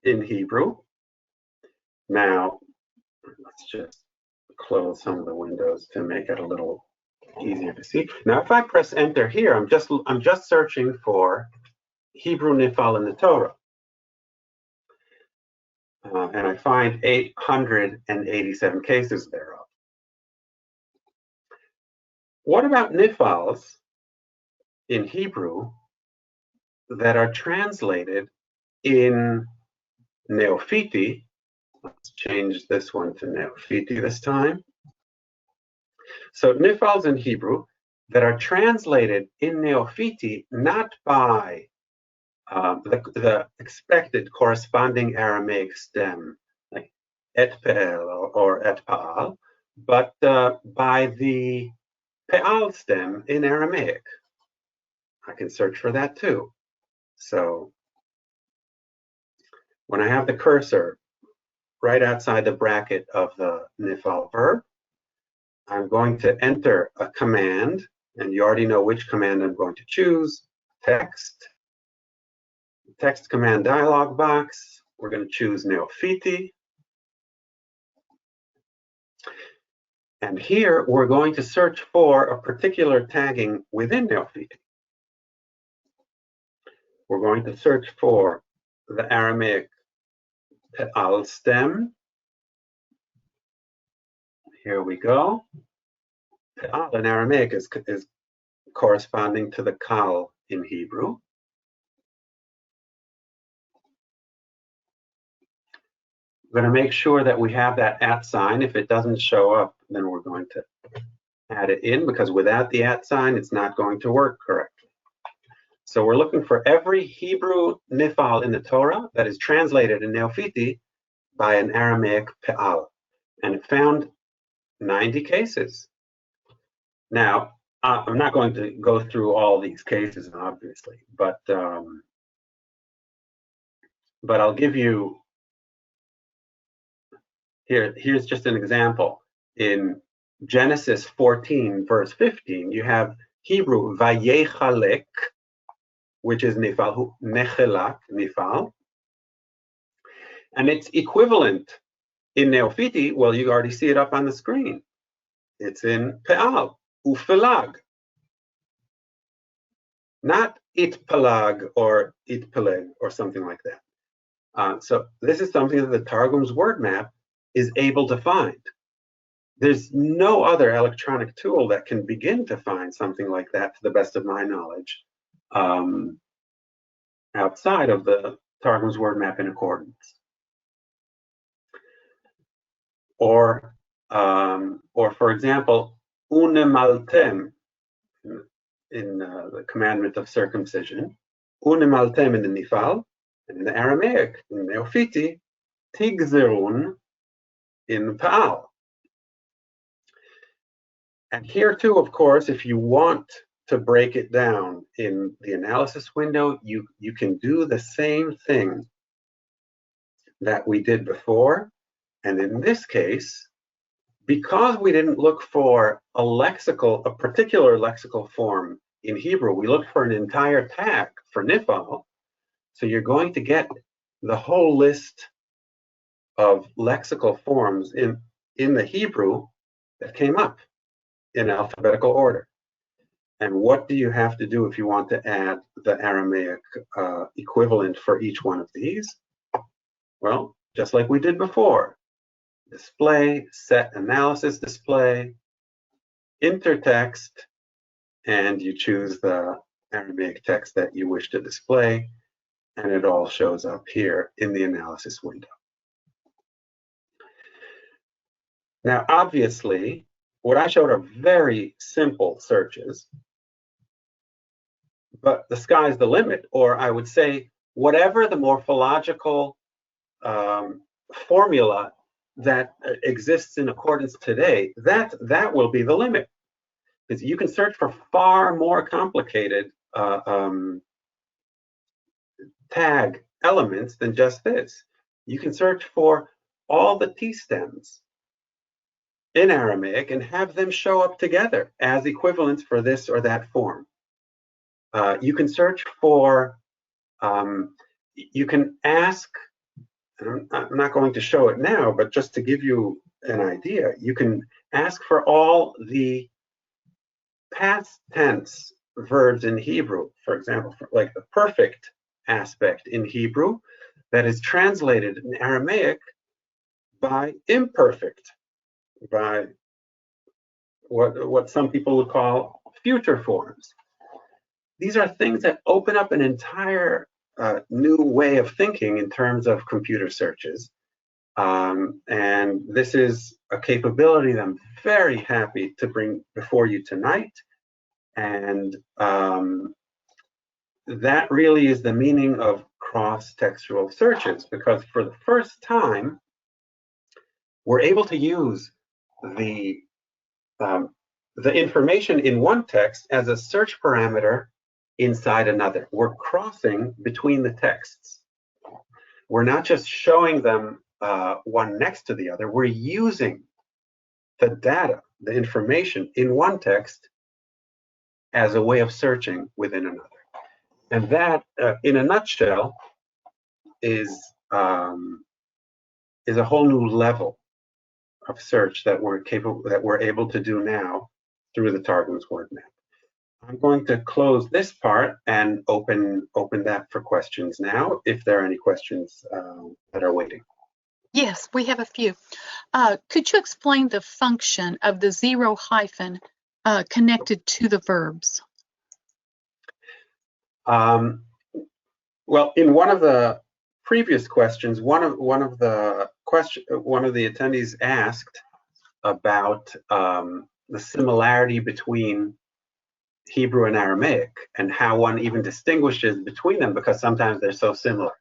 in Hebrew. Now, let's just close some of the windows to make it a little easier to see. Now, if I press enter here, I'm just searching for Hebrew nifal in the Torah. And I find 887 cases thereof. What about nifals in Hebrew that are translated in Neophiti? Let's change this one to Neophiti this time. So nifals in Hebrew that are translated in Neophiti not by the expected corresponding Aramaic stem, like et pe'el or et pa'al, but by the pe'al stem in Aramaic. I can search for that too. So when I have the cursor right outside the bracket of the nifal verb, I'm going to enter a command, and you already know which command I'm going to choose, text. Text command dialog box, we're going to choose Neophiti. And here we're going to search for a particular tagging within Neophiti. We're going to search for the Aramaic pe'al stem. Here we go. Pe'al in Aramaic is corresponding to the kal in Hebrew. We're going to make sure that we have that @ sign. If it doesn't show up, then we're going to add it in, because without the @ sign, it's not going to work correctly. So we're looking for every Hebrew nifal in the Torah that is translated in Neophiti by an Aramaic pe'al. And it found 90 cases. Now, I'm not going to go through all these cases, obviously, but I'll give you, here's just an example. In Genesis 14, verse 15, you have Hebrew vayechalek, which is nifal, nechelak, nifal. And its equivalent in Neophiti, well, you already see it up on the screen. It's in pe'al, ufelag. Not itpalag or itpeleg or something like that. So this is something that the Targums WordMap is able to find. There's no other electronic tool that can begin to find something like that, to the best of my knowledge, outside of the Targums WordMap in accordance. Or for example, unemaltem in the commandment of circumcision, unemaltem in the nifal, and in the Aramaic, in Neophiti, tigzerun in pe'al. And here too, of course, if you want to break it down in the analysis window, you can do the same thing that we did before. And in this case, because we didn't look for a particular lexical form in Hebrew, we looked for an entire tag for nifal. So you're going to get the whole list of lexical forms in the Hebrew that came up in alphabetical order. And what do you have to do if you want to add the Aramaic equivalent for each one of these? Well, just like we did before. Display, set analysis display, intertext, and you choose the Aramaic text that you wish to display, and it all shows up here in the analysis window. Now, obviously, what I showed are very simple searches, but the sky's the limit, or I would say whatever the morphological formula that exists in accordance today, that will be the limit. Because you can search for far more complicated tag elements than just this. You can search for all the T stems in Aramaic and have them show up together as equivalents for this or that form. You can search for, you can ask, I'm not going to show it now, but just to give you an idea, you can ask for all the past tense verbs in Hebrew, for example, like the perfect aspect in Hebrew that is translated in Aramaic by imperfect, by what some people would call future forms. These are things that open up an entire new way of thinking in terms of computer searches. And this is a capability that I'm very happy to bring before you tonight. And that really is the meaning of cross-textual searches, because for the first time, we're able to use the information in one text as a search parameter inside another. We're crossing between the texts. We're not just showing them one next to the other. We're using the data, the information in one text as a way of searching within another. And that, in a nutshell, is a whole new level of search that we're able to do now through the Targums WordMap. I'm going to close this part and open that for questions now, if there are any questions that are waiting. Yes, we have a few. Could you explain the function of the zero hyphen connected to the verbs? Well, in one of the previous questions, one of the attendees asked about the similarity between Hebrew and Aramaic and how one even distinguishes between them, because sometimes they're so similar.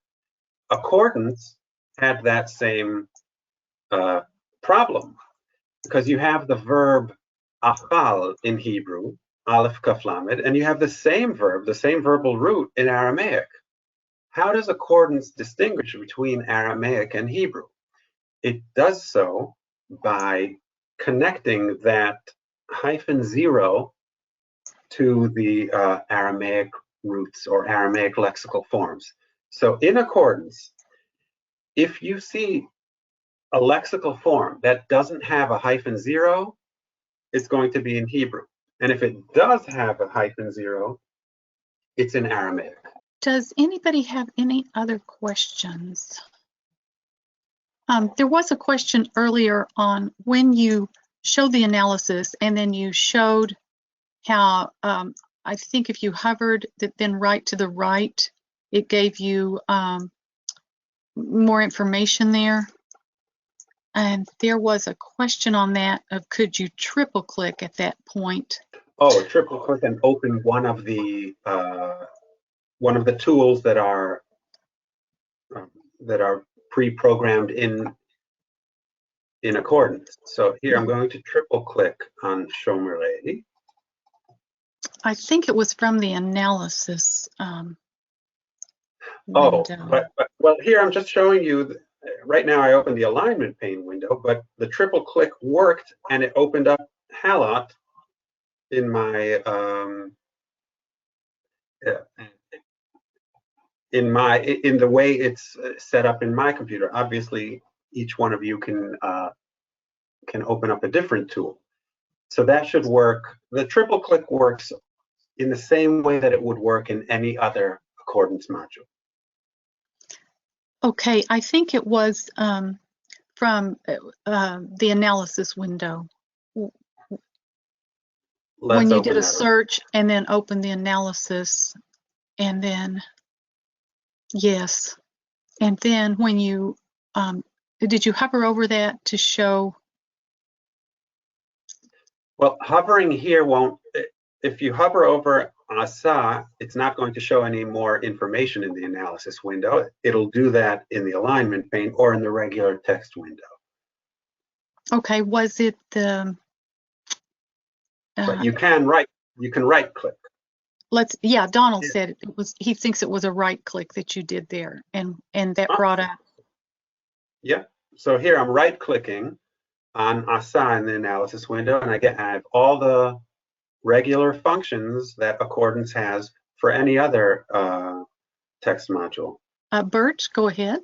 Accordance had that same problem, because you have the verb achal in Hebrew, aleph kaf lamed, and you have the same verb, the same verbal root in Aramaic. How does accordance distinguish between Aramaic and Hebrew? It does so by connecting that -0 to the Aramaic roots or Aramaic lexical forms. So in accordance, if you see a lexical form that doesn't have a -0, it's going to be in Hebrew. And if it does have a -0, it's in Aramaic. Does anybody have any other questions? There was a question earlier on when you showed the analysis and then you showed how I think if you hovered then right to the right, it gave you more information there. And there was a question on that of could you triple click at that point? Oh, triple click and open one of the tools that are pre-programmed in accordance. So here I'm going to triple click on Shomer Lady. I think it was from the analysis Oh, window. well, here I'm just showing you. Right now I opened the Alignment Pane window, but the triple click worked and it opened up Halot in my in the way it's set up in my computer. Obviously, each one of you can open up a different tool. So that should work. The triple click works in the same way that it would work in any other accordance module. Okay, I think it was from the analysis window. When you did a search and then open the analysis, and then yes, and then when you did you hover over that to show? Well, hovering here won't. If you hover over Asa, it's not going to show any more information in the analysis window. It'll do that in the Alignment Pane or in the regular text window. Okay, was it the? But you can right click. Yeah, Donald said it was. He thinks it was a right click that you did there, and that brought up. Yeah. So here I'm right clicking on Asa in the analysis window, and I have all the regular functions that Accordance has for any other text module. Bert, go ahead.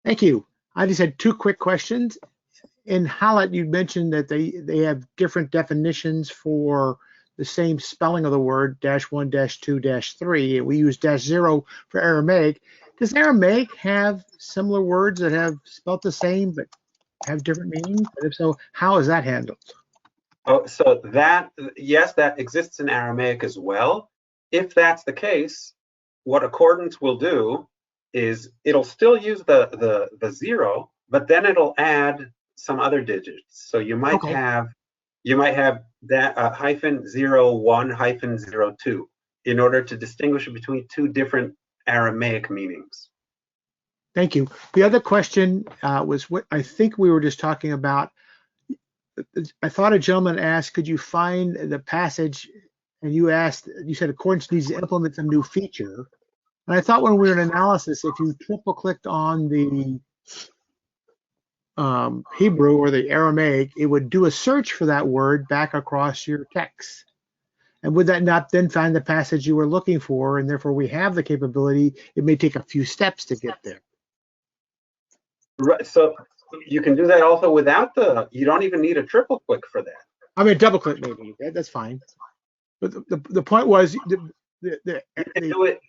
Thank you. I just had two quick questions. In Hallett, you mentioned that they have different definitions for the same spelling of the word, -1, -2, -3. We use -0 for Aramaic. Does Aramaic have similar words that have spelt the same but have different meanings? And if so, how is that handled? Oh, so that, yes, that exists in Aramaic as well. If that's the case, what Accordance will do is it'll still use the 0, but then it'll add some other digits. So you might have that -01, -02 in order to distinguish between two different Aramaic meanings. Thank you. The other question was what I think we were just talking about. I thought a gentleman asked, could you find the passage, and you said Accordance needs to implement some new feature. And I thought when we were in analysis, if you triple clicked on the Hebrew or the Aramaic, it would do a search for that word back across your text. And would that not then find the passage you were looking for? And therefore we have the capability. It may take a few steps to get there. Right. So you can do that also without you don't even need a triple click for that. I mean, double click maybe. That's fine. But the point was you can do it.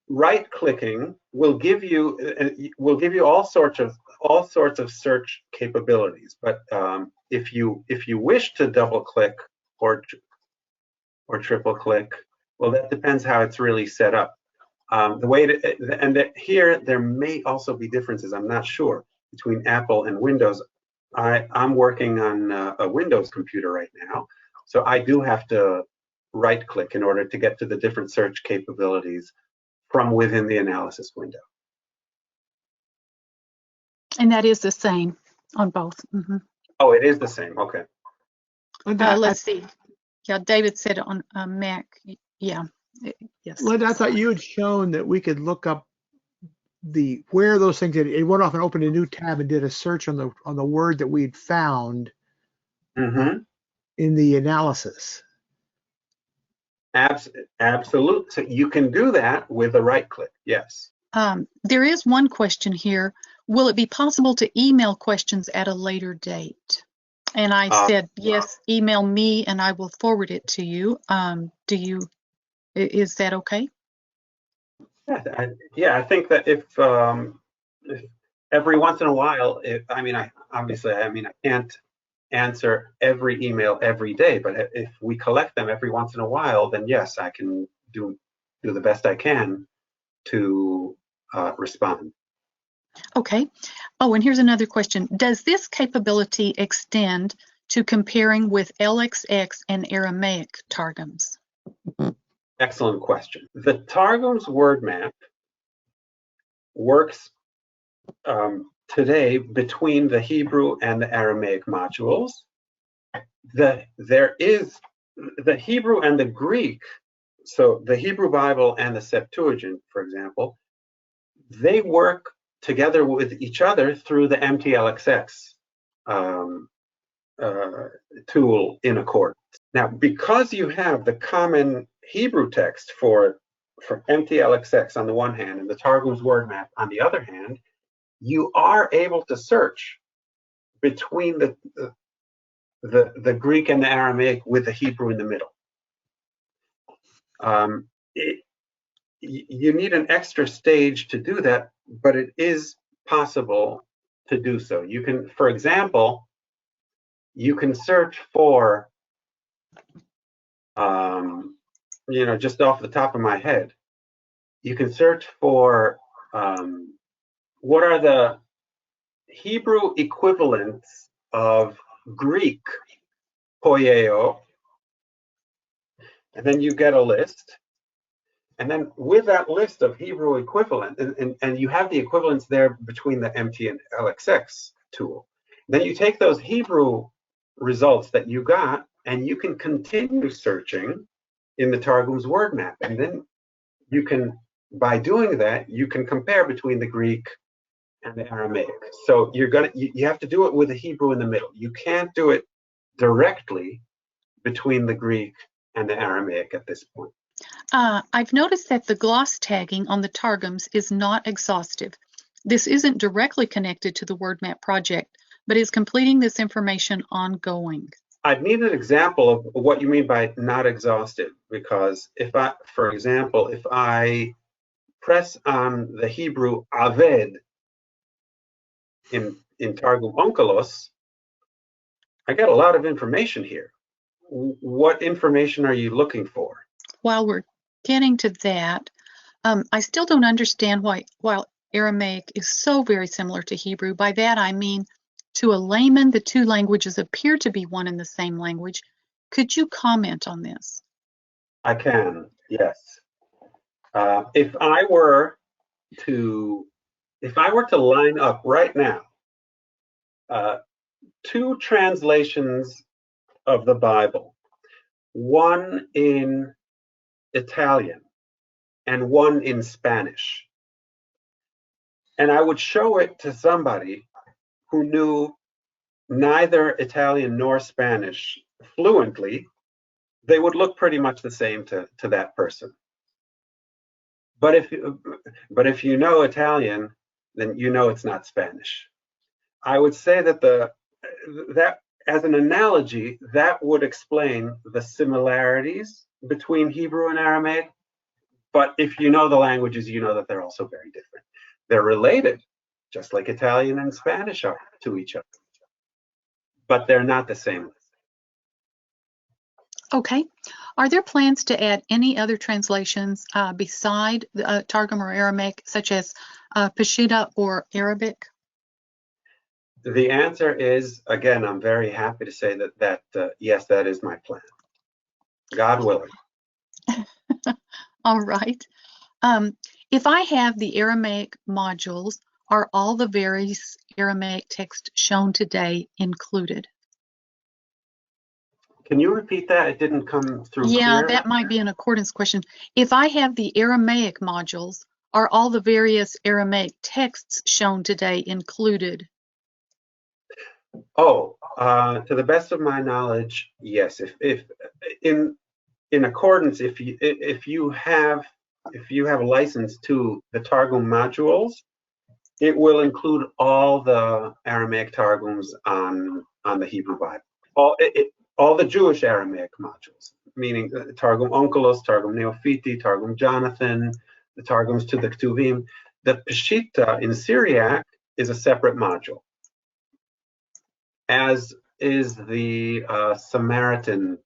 Right clicking will give you all sorts of search capabilities. But if you wish to double click or triple click, well, that depends how it's really set up. Here there may also be differences. I'm not sure between Apple and Windows. I'm working on a Windows computer right now, so I do have to right click in order to get to the different search capabilities from within the analysis window. And that is the same on both. Mm-hmm. Oh, it is the same. Okay. Let's see. Yeah, David said on Mac. Yeah. Yes. Linda, I thought you had shown that we could look up where those things. It went off and opened a new tab and did a search on the word that we had found in the analysis. Absolutely. So you can do that with a right click. Yes. There is one question here. Will it be possible to email questions at a later date? And I said, yes, email me and I will forward it to you. Is that okay? Yeah, I think that if every once in a while, I can't answer every email every day, but if we collect them every once in a while, then yes, I can do the best I can to respond. Okay. Oh, and here's another question. Does this capability extend to comparing with LXX and Aramaic Targums? Excellent question. The Targums WordMap works today between the Hebrew and the Aramaic modules. There is the Hebrew and the Greek, so the Hebrew Bible and the Septuagint, for example, they work together with each other through the MTLXX tool in Accordance. Now, because you have the common Hebrew text for MTLXX on the one hand and the Targums WordMap on the other hand, you are able to search between the Greek and the Aramaic with the Hebrew in the middle. You need an extra stage to do that, but it is possible to do so. You can, for example, you can search for, just off the top of my head, you can search for what are the Hebrew equivalents of Greek poieo, and then you get a list. And then with that list of Hebrew equivalent, and you have the equivalents there between the MT and LXX tool, then you take those Hebrew results that you got, and you can continue searching in the Targums WordMap. And then you can, by doing that, you can compare between the Greek and the Aramaic. So you have to do it with the Hebrew in the middle. You can't do it directly between the Greek and the Aramaic at this point. I've noticed that the gloss tagging on the Targums is not exhaustive. This isn't directly connected to the WordMap project, but is completing this information ongoing. I'd need an example of what you mean by not exhaustive, because for example, if I press on the Hebrew aved in Targum Onkelos, I get a lot of information here. What information are you looking for? While we're getting to that, I still don't understand why, while Aramaic is so very similar to Hebrew, by that I mean to a layman, the two languages appear to be one and the same language. Could you comment on this? I can, yes. If I were to line up right now two translations of the Bible, one in Italian and one in Spanish, and I would show it to somebody who knew neither Italian nor Spanish fluently, they would look pretty much the same to that person. But if you know Italian, then you know it's not Spanish. I would say that that as an analogy, that would explain the similarities between Hebrew and Aramaic. But if you know the languages, you know that they're also very different. They're related, just like Italian and Spanish are to each other, but they're not the same. Okay. Are there plans to add any other translations beside Targum or Aramaic, such as Piscina or Arabic? The answer is, again, I'm very happy to say that yes, that is my plan. God willing. All right. If I have the Aramaic modules, are all the various Aramaic text shown today included? Can you repeat that? It didn't come through Yeah, clear. that might be an accordance question. If I have the Aramaic modules, are all the various Aramaic texts shown today included? Oh, to the best of my knowledge, yes. If in accordance, if you have a license to the Targum modules, it will include all the Aramaic Targums on the Hebrew Bible. All the Jewish Aramaic modules, meaning Targum Onkelos, Targum Neophiti, Targum Jonathan, the Targums to the Ktuvim. The Peshitta in Syriac is a separate module, as is the Samaritan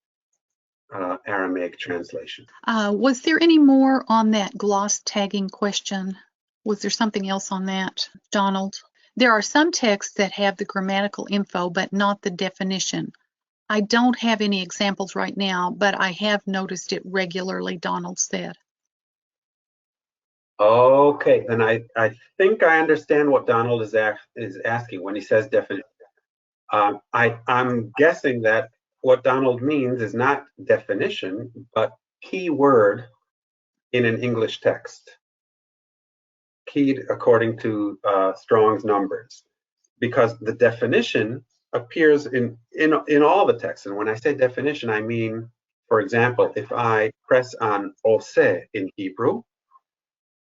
Aramaic translation. Was there any more on that gloss tagging question? Was there something else on that, Donald? There are some texts that have the grammatical info, but not the definition. I don't have any examples right now, but I have noticed it regularly, Donald said. Okay, then I think I understand what Donald is asking when he says definition. I'm guessing that what Donald means is not definition, but key word in an English text, keyed according to Strong's numbers, because the definition appears in all the texts. And when I say definition, I mean, for example, if I press on ose in Hebrew,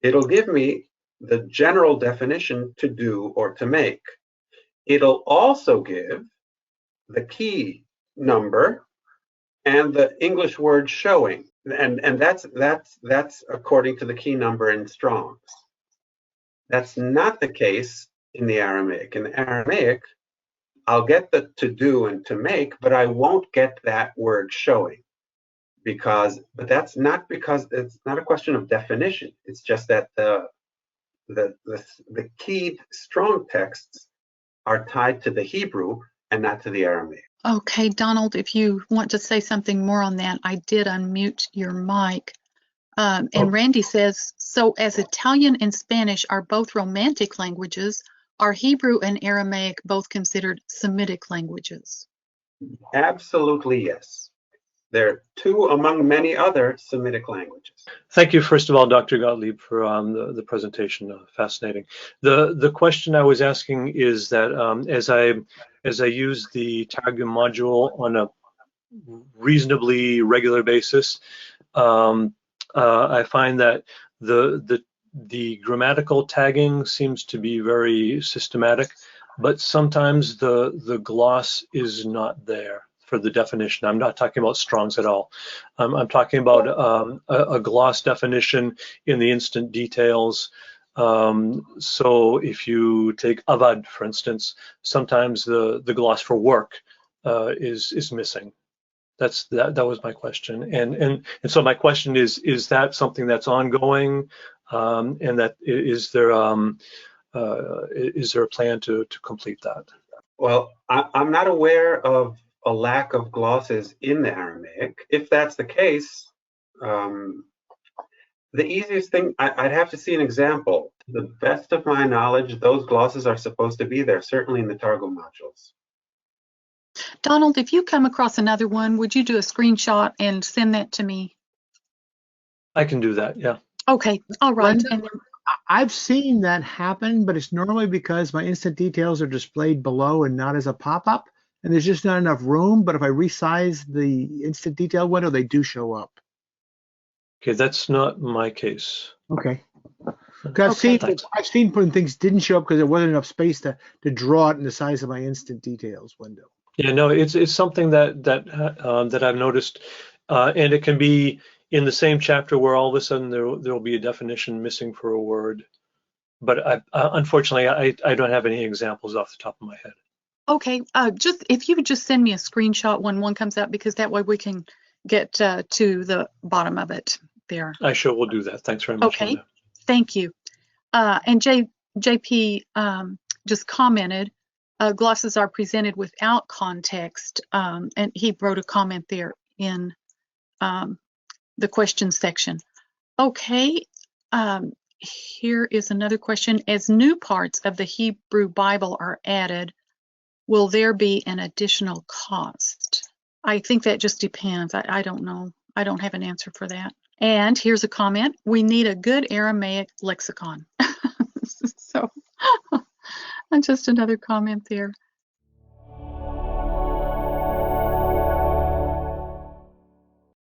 it'll give me the general definition to do or to make. It'll also give the key number and the English word showing, and that's according to the key number in Strong's. That's not the case in the Aramaic. In the Aramaic, I'll get the to do and to make, but I won't get that word showing, but that's not because it's not a question of definition. It's just that the keyed Strong texts are tied to the Hebrew and not to the Aramaic. Okay, Donald, if you want to say something more on that, I did unmute your mic. And Randy says, so as Italian and Spanish are both Romantic languages, are Hebrew and Aramaic both considered Semitic languages? Absolutely, yes. They're two among many other Semitic languages. Thank you, first of all, Dr. Gottlieb, for the presentation. Fascinating. The question I was asking is that as I use the Targum module on a reasonably regular basis, I find that the grammatical tagging seems to be very systematic, but sometimes the gloss is not there for the definition. I'm not talking about Strong's at all. I'm talking about a gloss definition in the instant details. So if you take avad, for instance, sometimes the gloss for work is missing. That was my question. And so my question is that something that's ongoing, and that is there a plan to complete that? Well, I'm not aware of a lack of glosses in the Aramaic. If that's the case, the easiest thing, I'd have to see an example. To the best of my knowledge, those glosses are supposed to be there, certainly in the Targum modules. Donald, if you come across another one, would you do a screenshot and send that to me? I can do that, yeah. Okay, all right. Brenda, And I've seen that happen, but it's normally because my instant details are displayed below and not as a pop-up, and there's just not enough room. But if I resize the instant detail window, they do show up. Okay, that's not my case. Okay. Okay. I've seen when things didn't show up because there wasn't enough space to draw it in the size of my instant details window. Yeah, no, it's something that I've noticed, and it can be in the same chapter where all of a sudden there will be a definition missing for a word. But unfortunately, I don't have any examples off the top of my head. okay, just if you would just send me a screenshot when one comes up, because that way we can get to the bottom of it there. I sure will do that. Thanks very much. Okay, Linda. thank you. And JP just commented, glosses are presented without context, and he wrote a comment there in the question section. Okay, here is another question. As new parts of the Hebrew Bible are added, will there be an additional cost? I think that just depends. I don't know. I don't have an answer for that. And here's a comment. We need a good Aramaic lexicon. So just another comment there.